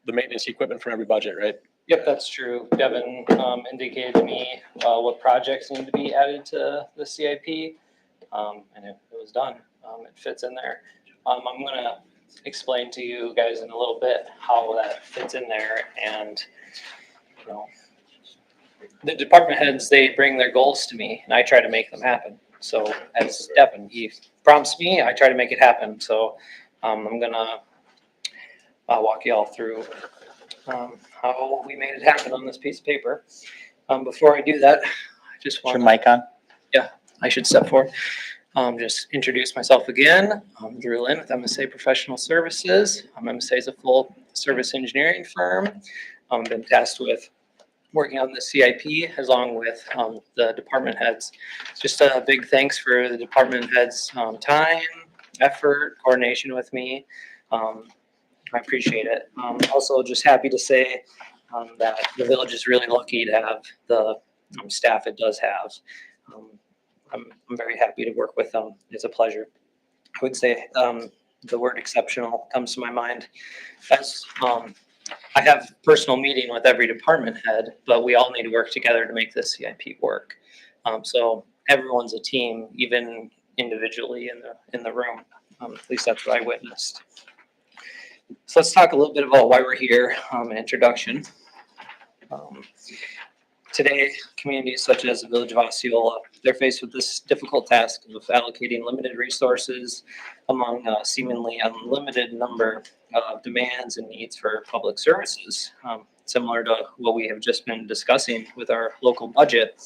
maintenance equipment from every budget, right? Yep, that's true. Devin indicated to me what projects need to be added to the CIP, and it was done. It fits in there. I'm gonna explain to you guys in a little bit how that fits in there, and you know, the department heads, they bring their goals to me, and I try to make them happen. So as Devin, he prompts me, I try to make it happen. So I'm gonna walk you all through how we made it happen on this piece of paper. Before I do that, I just Is want your mic on? I should step forward. Just introduce myself again. I'm Drew Lynn with MSA Professional Services. MSA is a full service engineering firm. I've been tasked with working on the CIP along with the department heads. Just a big thanks for the department heads' time, effort, coordination with me. I appreciate it. Also, just happy to say that the village is really lucky to have the staff it does have. I'm very happy to work with them. It's a pleasure. I would say the word exceptional comes to my mind as I have personal meeting with every department head, but we all need to work together to make this CIP work. So everyone's a team, even individually in the room. At least that's what I witnessed. So let's talk a little bit about why we're here, an introduction. Today, communities such as the village of Osceola, they're faced with this difficult task of allocating limited resources among a seemingly unlimited number of demands and needs for public services. similar to what we have just been discussing with our local budget.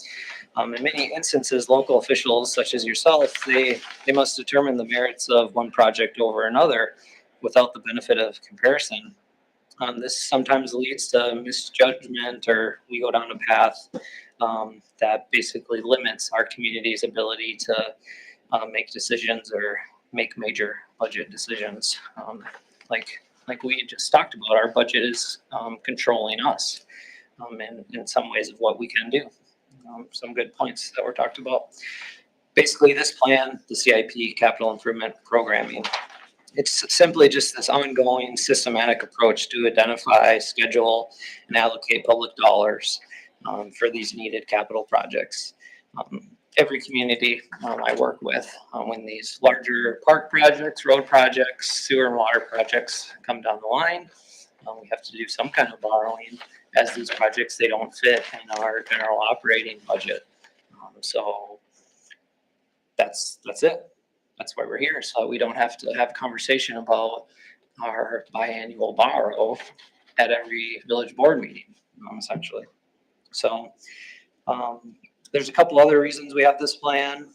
In many instances, local officials such as yourself, they must determine the merits of one project over another without the benefit of comparison. This sometimes leads to misjudgment, or we go down a path that basically limits our community's ability to make decisions or make major budget decisions. Like we just talked about, our budget is controlling us in some ways of what we can do. Some good points that were talked about. Basically, this plan, the CIP, capital improvement programming, it's simply just this ongoing systematic approach to identify, schedule, and allocate public dollars for these needed capital projects. Every community I work with, when these larger park projects, road projects, sewer and water projects come down the line, we have to do some kind of borrowing, as these projects, they don't fit in our general operating budget. So that's it. That's why we're here, so we don't have to have a conversation about our biannual borrow at every village board meeting, essentially. So there's a couple other reasons we have this plan.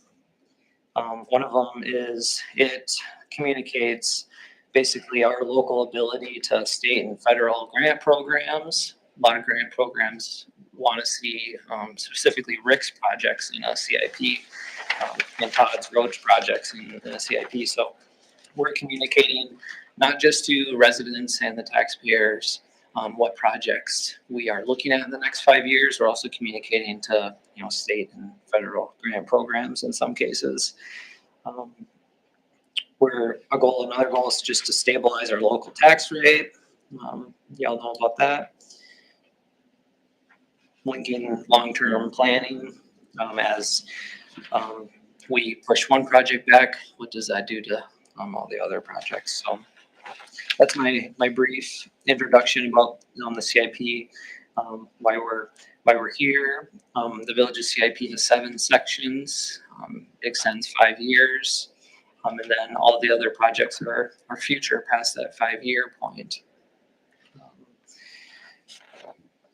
One of them is it communicates basically our local ability to state and federal grant programs. A lot of grant programs want to see specifically Rick's projects in a CIP and Todd's roads projects in a CIP. So we're communicating not just to residents and the taxpayers what projects we are looking at in the next 5 years. We're also communicating to state and federal grant programs in some cases. Another goal is just to stabilize our local tax rate. Y'all know about that. Linking long-term planning as we push one project back, what does that do to all the other projects? So that's my brief introduction about the CIP, why we're here. The village's CIP has 7 sections, extends 5 years, and then all the other projects are future past that 5-year point.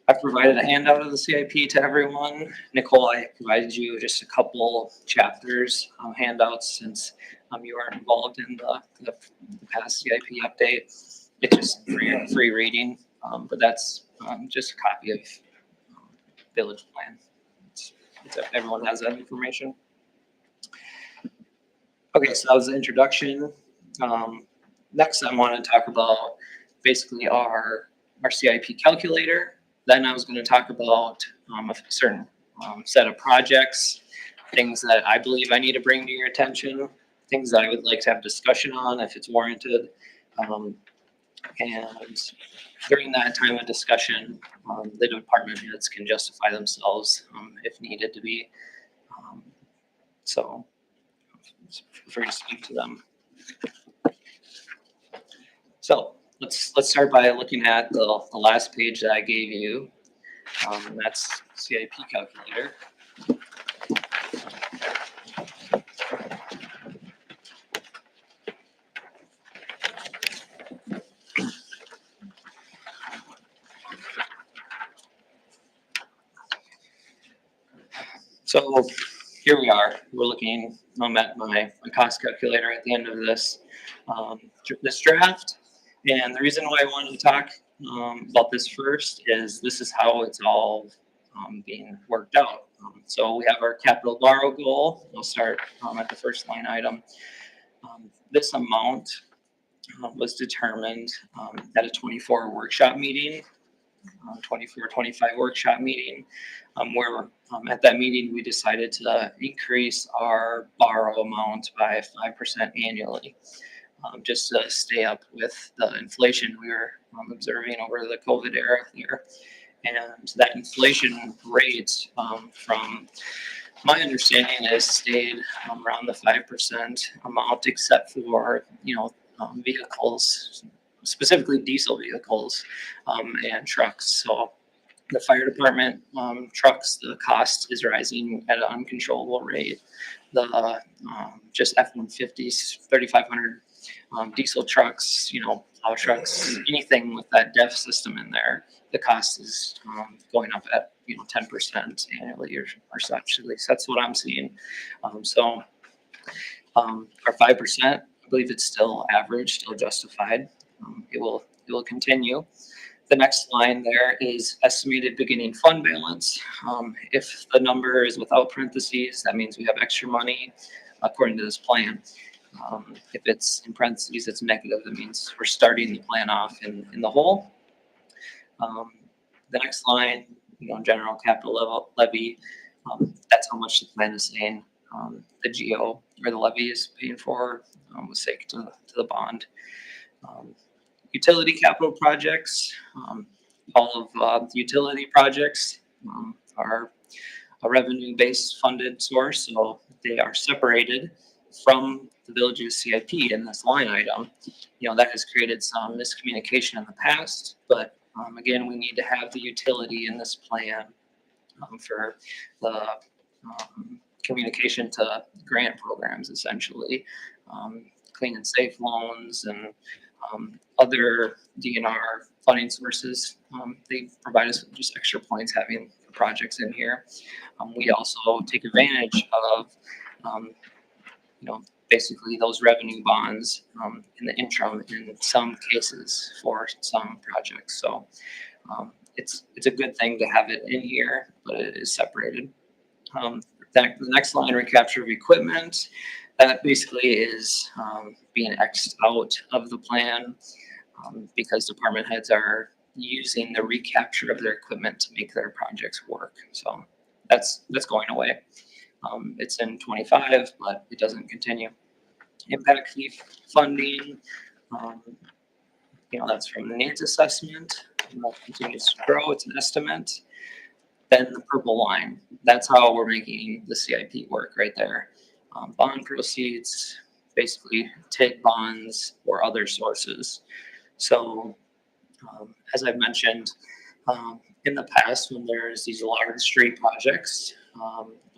I've provided a handout of the CIP to everyone. Nicole, I provided you just a couple chapters handouts since you aren't involved in the past CIP update. It's just free reading, but that's just a copy of village plan. Everyone has that information. Okay, so that was the introduction. Next, I want to talk about basically our CIP calculator. Then I was going to talk about a certain set of projects, things that I believe I need to bring to your attention, things that I would like to have discussion on if it's warranted. And during that time of discussion, the department heads can justify themselves if needed to be. So feel free to speak to them. So let's start by looking at the last page that I gave you. That's CIP calculator. So here we are. We're looking at my cost calculator at the end of this draft. And the reason why I wanted to talk about this first is this is how it's all being worked out. So we have our capital borrow goal. We'll start at the first line item. This amount was determined at a 24 workshop meeting, 24-25 workshop meeting, where at that meeting we decided to increase our borrow amount by 5% annually. Just to stay up with the inflation we were observing over the COVID era here. And that inflation rate, from my understanding, has stayed around the 5% amount, except for, vehicles, specifically diesel vehicles and trucks. So the fire department trucks, the cost is rising at an uncontrollable rate. The just F-150s, 3,500 diesel trucks, plow trucks, anything with that DEF system in there, the cost is going up at 10% annually or such. At least that's what I'm seeing. So our 5%, I believe it's still average, still justified. It will continue. The next line there is estimated beginning fund balance. If the number is without parentheses, that means we have extra money according to this plan. If it's in parentheses, it's negative. That means we're starting the plan off in the hole. The next line, general capital levy, that's how much the plan is saying the GO or the levy is paying for with sake to the bond. Utility capital projects, all of the utility projects are a revenue-based funded source, so they are separated from the village's CIP in this line item. That has created some miscommunication in the past, but again, we need to have the utility in this plan for the communication to grant programs, essentially, clean and safe loans and other DNR funding sources. They provide us with just extra points having the projects in here. We also take advantage of, basically those revenue bonds in the interim in some cases for some projects. So it's a good thing to have it in here, but it is separated. The next line, recapture of equipment, that basically is being X'd out of the plan because department heads are using the recapture of their equipment to make their projects work. So that's going away. It's in 25, but it doesn't continue. Impact fee funding, that's from the needs assessment, and that continues to grow. It's an estimate. Then the purple line, that's how we're making the CIP work right there. Bond proceeds, basically TID bonds or other sources. So as I've mentioned, in the past, when there's these large street projects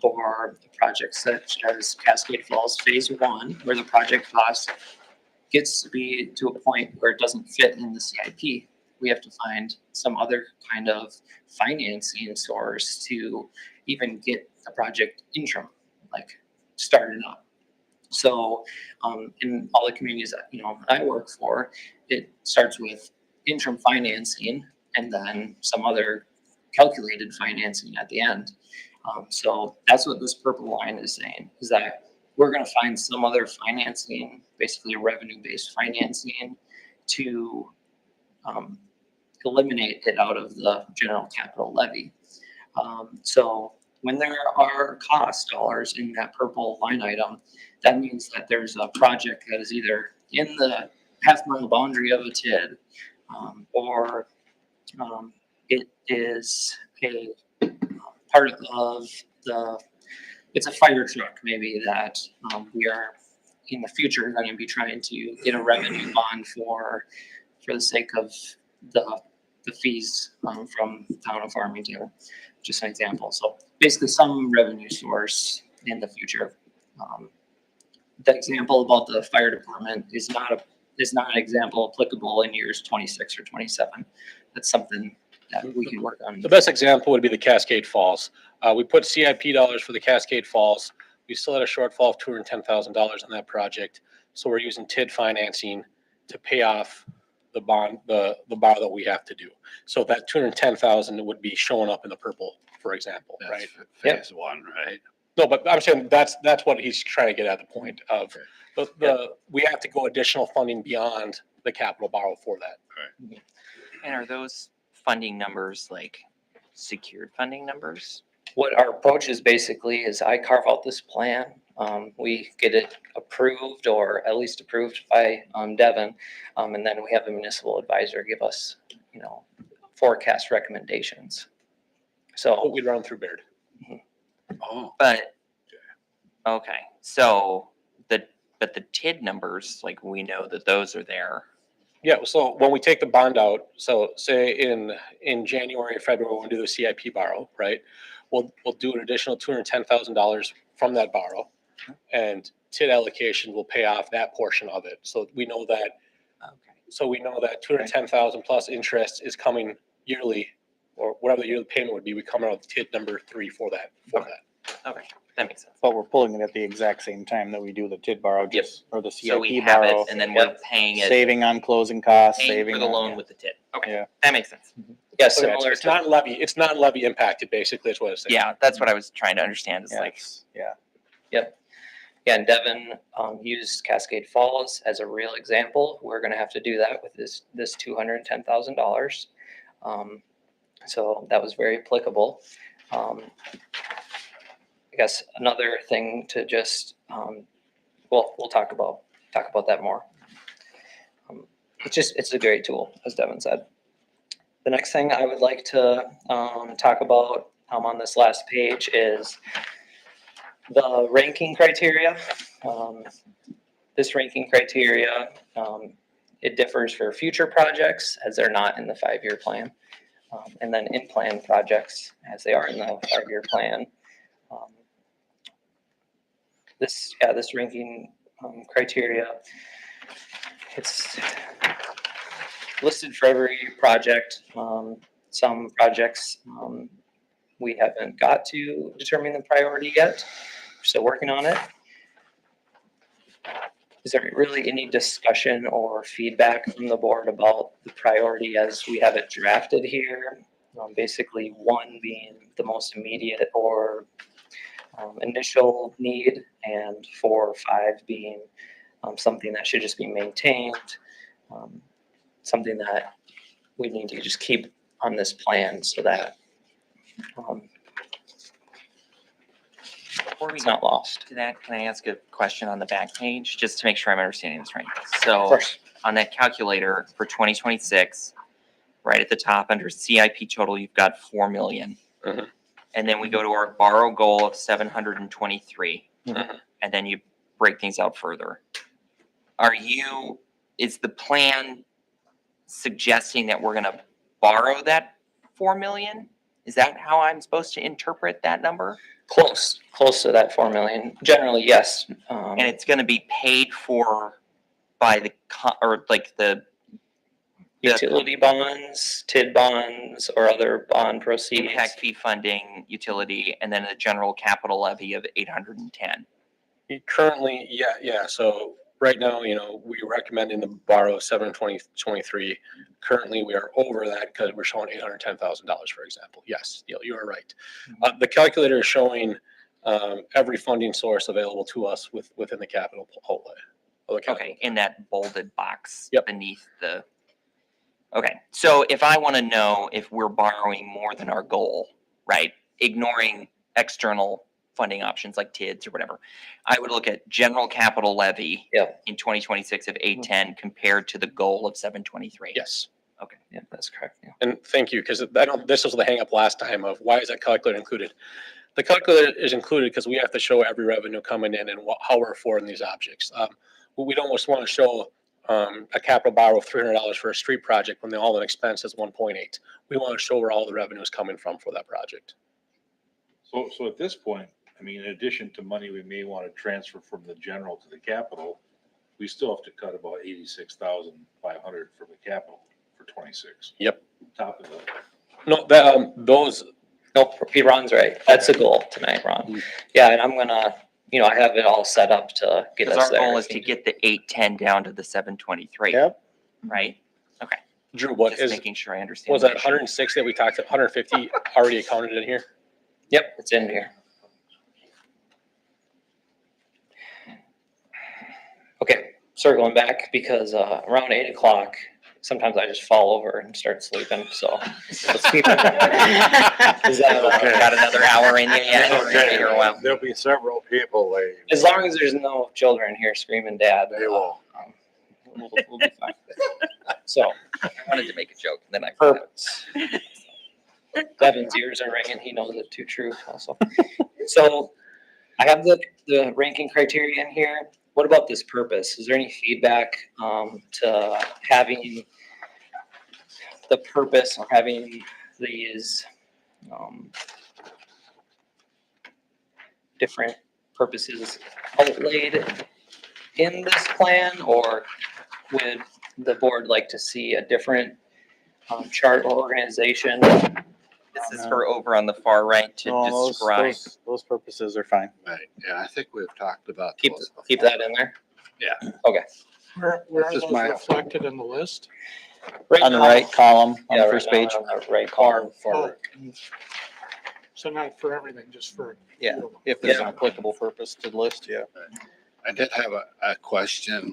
or projects such as Cascade Falls Phase 1, where the project cost gets to be to a point where it doesn't fit in the CIP, we have to find some other kind of financing source to even get the project interim, like started up. So in all the communities that I work for, it starts with interim financing and then some other calculated financing at the end. So that's what this purple line is saying, is that we're going to find some other financing, basically a revenue-based financing, to eliminate it out of the general capital levy. So when there are cost dollars in that purple line item, that means that there's a project that is either in the half-mile boundary of a TID, or it is a part of it's a fire truck maybe that we are in the future going to be trying to get a revenue bond for the sake of the fees from the town of Farmington, just an example. So basically some revenue source in the future. The example about the fire department is not an example applicable in years 26 or 27. That's something that we can work on. The best example would be the Cascade Falls. We put CIP dollars for the Cascade Falls. We still had a shortfall of $210,000 on that project. So we're using TID financing to pay off the bond, the borrow that we have to do. So that $210,000 would be showing up in the purple, for example, right? Phase 1, right? No, but I'm saying that's what he's trying to get at, the point of we have to go additional funding beyond the capital borrow for that. And are those funding numbers like secured funding numbers? What our approach is basically is I carve out this plan. We get it approved or at least approved by Devin. And then we have a municipal advisor give us, forecast recommendations. So we run through Baird. Oh, But, okay, so but the TID numbers, like we know that those are there. Yeah, so when we take the bond out, so say in January or February, we'll do the CIP borrow, right? We'll do an additional $210,000 from that borrow, and TID allocation will pay off that portion of it. So we know that So we know that 210,000 plus interest is coming yearly, or whatever the yearly payment would be, we come out with TID number 3 for that. Okay, that makes sense. But we're pulling it at the exact same time that we do the TID borrow, just, or the So we CIP have borrow. it and then we're paying it, Saving on closing costs, paying saving. for the on- loan yeah. with the TID. Okay, Yeah. that makes sense. Yeah, So similar it's to, not levy, it's not levy impacted, basically, is what it's saying. Yeah, that's what I was trying to understand. Is Yeah, like, it's- yeah. yeah, and Devin used Cascade Falls as a real example. We're gonna have to do that with this $210,000. So that was very applicable. I guess another thing to just, well, we'll talk about that more. It's a great tool, as Devin said. The next thing I would like to talk about on this last page is the ranking criteria. This ranking criteria, it differs for future projects as they're not in the 5-year plan. And then in-plan projects as they are in the 5-year plan. This ranking criteria, it's listed for every project. Some projects we haven't got to determine the priority yet. We're still working on it. Is there really any discussion or feedback from the board about the priority as we have it drafted here? Basically, 1 being the most immediate or initial need, and 4 or 5 being something that should just be maintained, something that we need to just keep on this plan so that before we it's not lost. to that, can I ask a question on the back page, just to make sure I'm understanding this right? Of So course. on that calculator for 2026, right at the top under CIP total, you've got 4 million. Mhm. And then we go to our borrow goal of 723. Mhm. And then you break things out further. Is the plan suggesting that we're gonna borrow that 4 million? Is that how I'm supposed to interpret that number? Close to that 4 million. Generally, yes. And it's gonna be paid for by the, the Utility bonds, TID bonds, or other bond proceeds. impact fee funding, utility, and then a general capital levy of 810. Currently, yeah, so right now, we recommending to borrow 72023. Currently, we are over that because we're showing $810,000, for example. Yes, you are right. The calculator is showing every funding source available to us within the capital outlay. Okay, in that bolded box Yep. beneath the. Okay, so if I want to know if we're borrowing more than our goal, right? Ignoring external funding options like TIDs or whatever, I would look at general capital levy Yep. in 2026 of 810 compared to the goal of 723. Yes. Okay. Yeah, that's correct. Yeah. And thank you, because this was the hang up last time of why is that calculator included? The calculator is included because we have to show every revenue coming in and how we're affording these objects. We don't just want to show a capital borrow of $300 for a street project when the all-in expense is 1.8. We want to show where all the revenue is coming from for that project. So at this point, I mean, in addition to money we may want to transfer from the general to the capital, we still have to cut about 86,500 from the capital for 26. Yep. Top of the. No, those. Nope, Ron's right. That's a goal tonight, Ron. Yeah, and I'm gonna, I have it all set up to get Because us our there. goal is to get the 810 down to the 723. Yep. Right? Okay. Drew, what Just is, making sure I understand. was the that issue. 106 that we talked, 150 already accounted in here? Yep, it's in here. Okay, circling back because around 8 o'clock, sometimes I just fall over and start sleeping. So let's keep it. Is that Okay. Got another hour in you yet? Or Okay. here a while? There'll be several people late. As long as there's no children here screaming "Dad," They won't. we'll be fine. So I wanted to make a joke, then I forgot. perfect. Devin's ears are ringing. He knows it too true. Also, so I have the ranking criteria in here. What about this purpose? Is there any feedback to having the purpose or having these different purposes outlaid in this plan, or would the board like to see a different chart or organization? This is for over on the far right to No, describe. those purposes are fine. Right, and I think we've talked about Keep, those keep before. that in there? Yeah. Okay. Where are This is those my- reflected in the list? On the right column, on Yeah, the right first now, page. on the right column. Oh, so not for everything, just for. Yeah, if there's an Yeah. applicable purpose to the list, yeah. I did have a question,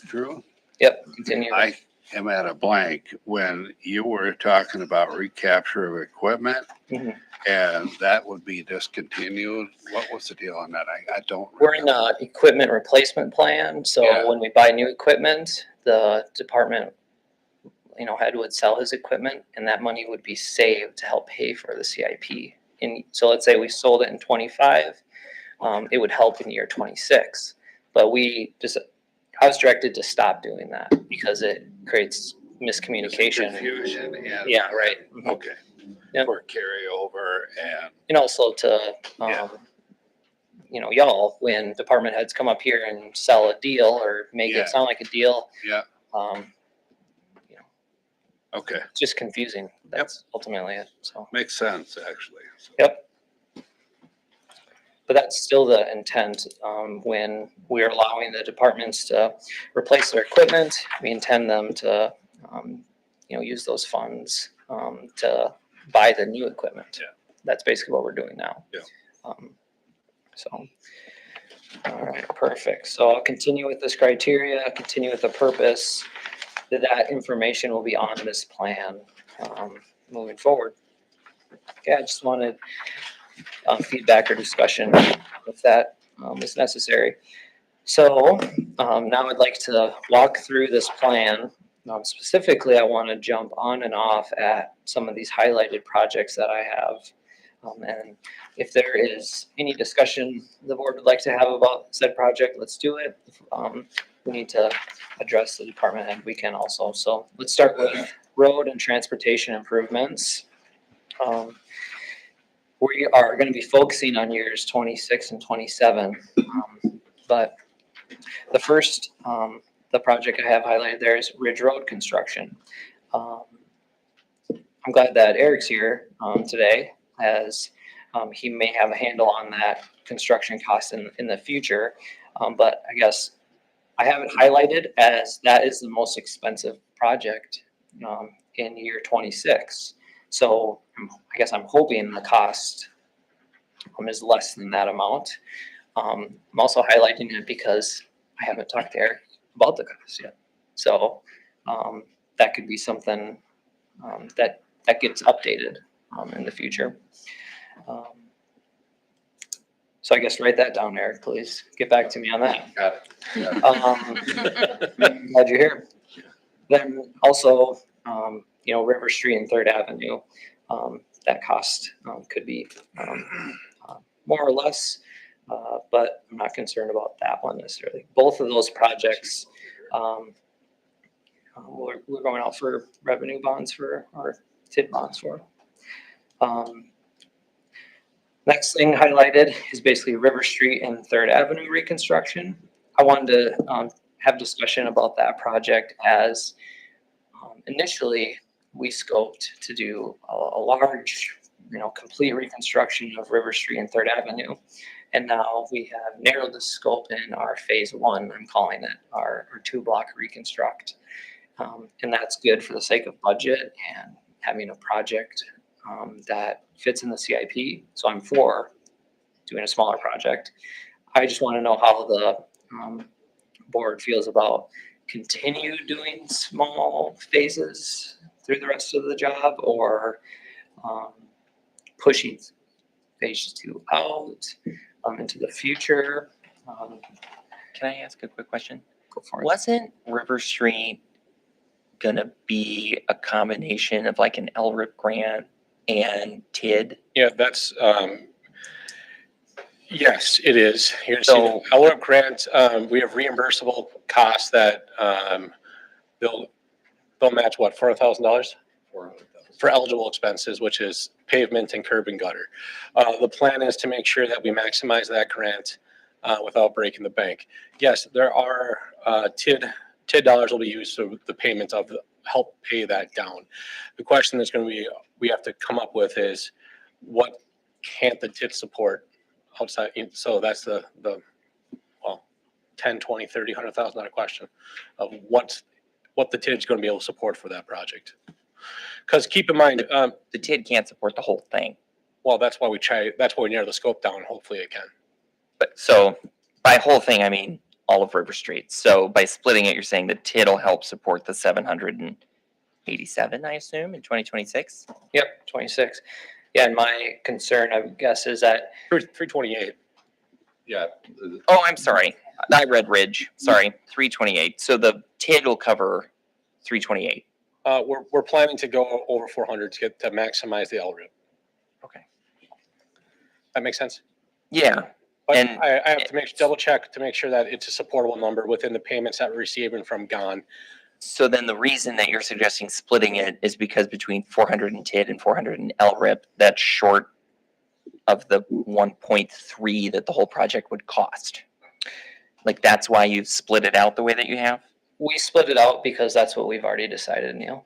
Drew. Yep, continue. I am at a blank when you were talking about recapture of equipment Mhm. and that would be discontinued. What was the deal on that? I don't. We're in a equipment replacement plan, so Yeah. when we buy new equipment, the department, head would sell his equipment and that money would be saved to help pay for the CIP. And so let's say we sold it in 25, it would help in year 26. But I was directed to stop doing that because it creates miscommunication. Confusion and. Yeah, right. Mhm. Okay. Yep. For carryover and. And also to, Yeah. y'all, when department heads come up here and sell a deal or make Yeah. it sound like a deal, Yeah. um, Okay, it's just confusing. That's ultimately it, so. makes sense, actually. Yep. But that's still the intent, when we're allowing the departments to replace their equipment, we intend them to, use those funds, to buy the new equipment. Yeah. That's basically what we're doing now. Yeah. So, all right, perfect. So I'll continue with this criteria, continue with the purpose, that information will be on this plan, moving forward. Okay, I just wanted feedback or discussion if that is necessary. So now I'd like to walk through this plan. Specifically, I want to jump on and off at some of these highlighted projects that I have. And if there is any discussion the board would like to have about said project, let's do it. If we need to address the department head, we can also. So let's start with road and transportation improvements. We are going to be focusing on years 26 and 27. But the first, the project I have highlighted there is Ridge Road construction. I'm glad that Eric's here today, as he may have a handle on that construction cost in the future. But I guess I have it highlighted as that is the most expensive project in year 26. So I guess I'm hoping the cost is less than that amount. I'm also highlighting it because I haven't talked to Eric about the cost yet. So that could be something that gets updated in the future. So I guess write that down, Eric, please. Get back to me on that. Got it. Glad you're here. Then also, River Street and Third Avenue, that cost could be more or less, but I'm not concerned about that one necessarily. Both of those projects, we're going out for revenue bonds or TID bonds for. Next thing highlighted is basically River Street and Third Avenue reconstruction. I wanted to have discussion about that project as initially we scoped to do a large, complete reconstruction of River Street and Third Avenue. And now we have narrowed the scope in our phase one, I'm calling it, our 2-block reconstruct. And that's good for the sake of budget and having a project that fits in the CIP. So I'm for doing a smaller project. I just want to know how the board feels about continue doing small phases through the rest of the job, or pushing phase 2 out into the future. Can I ask a quick question? Go for it. Wasn't River Street gonna be a combination of like an LRIP grant and TID? Yeah, that's, yes, it is. You're gonna see So- the LRIP grant, we have reimbursable costs that, they'll match what, $400,000? For eligible expenses, which is pavement and curb and gutter. The plan is to make sure that we maximize that grant without breaking the bank. Yes, there are TID TID dollars will be used to the payments of, help pay that down. The question that's going to be, we have to come up with is what can't the TID support outside? So that's the, well, 10, 20, 30, $100,000 question of what the TID's going to be able to support for that project. Because keep in mind, The TID can't support the whole thing. well, that's why we narrow the scope down. Hopefully it can. But so by whole thing, I mean all of River Street. So by splitting it, you're saying the TID will help support the 787, I assume, in 2026? Yep, 26. Yeah, and my concern, I guess, is that 328. Yeah. Oh, I'm sorry. I read Ridge. Sorry, 328. So the TID will cover 328. We're planning to go over 400 to maximize the LRIP. Okay. That makes sense? Yeah. But And- I have to double check to make sure that it's a supportable number within the payments that we're receiving from GON. So then the reason that you're suggesting splitting it is because between 400 and TID and 400 and LRIP, that's short of the 1.3 that the whole project would cost. Like that's why you've split it out the way that you have? we split it out because that's what we've already decided, Neil.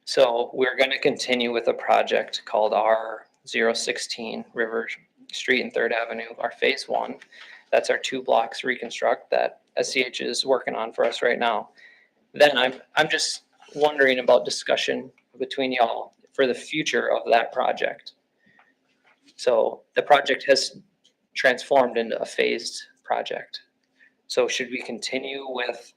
So we're going to continue with a project called R016 River Street and Third Avenue, our phase one. That's our 2 blocks reconstruct that SCH is working on for us right now. Then I'm just wondering about discussion between y'all for the future of that project. So the project has transformed into a phased project. So should we continue with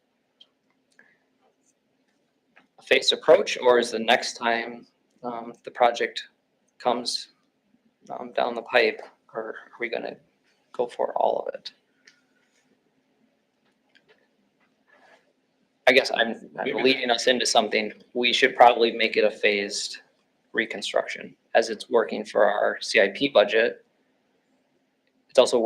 a phased approach, or is the next time the project comes down the pipe, or are we gonna go for all of it? I guess I'm leading us into something. We should probably make it a phased reconstruction as it's working for our CIP budget. It's also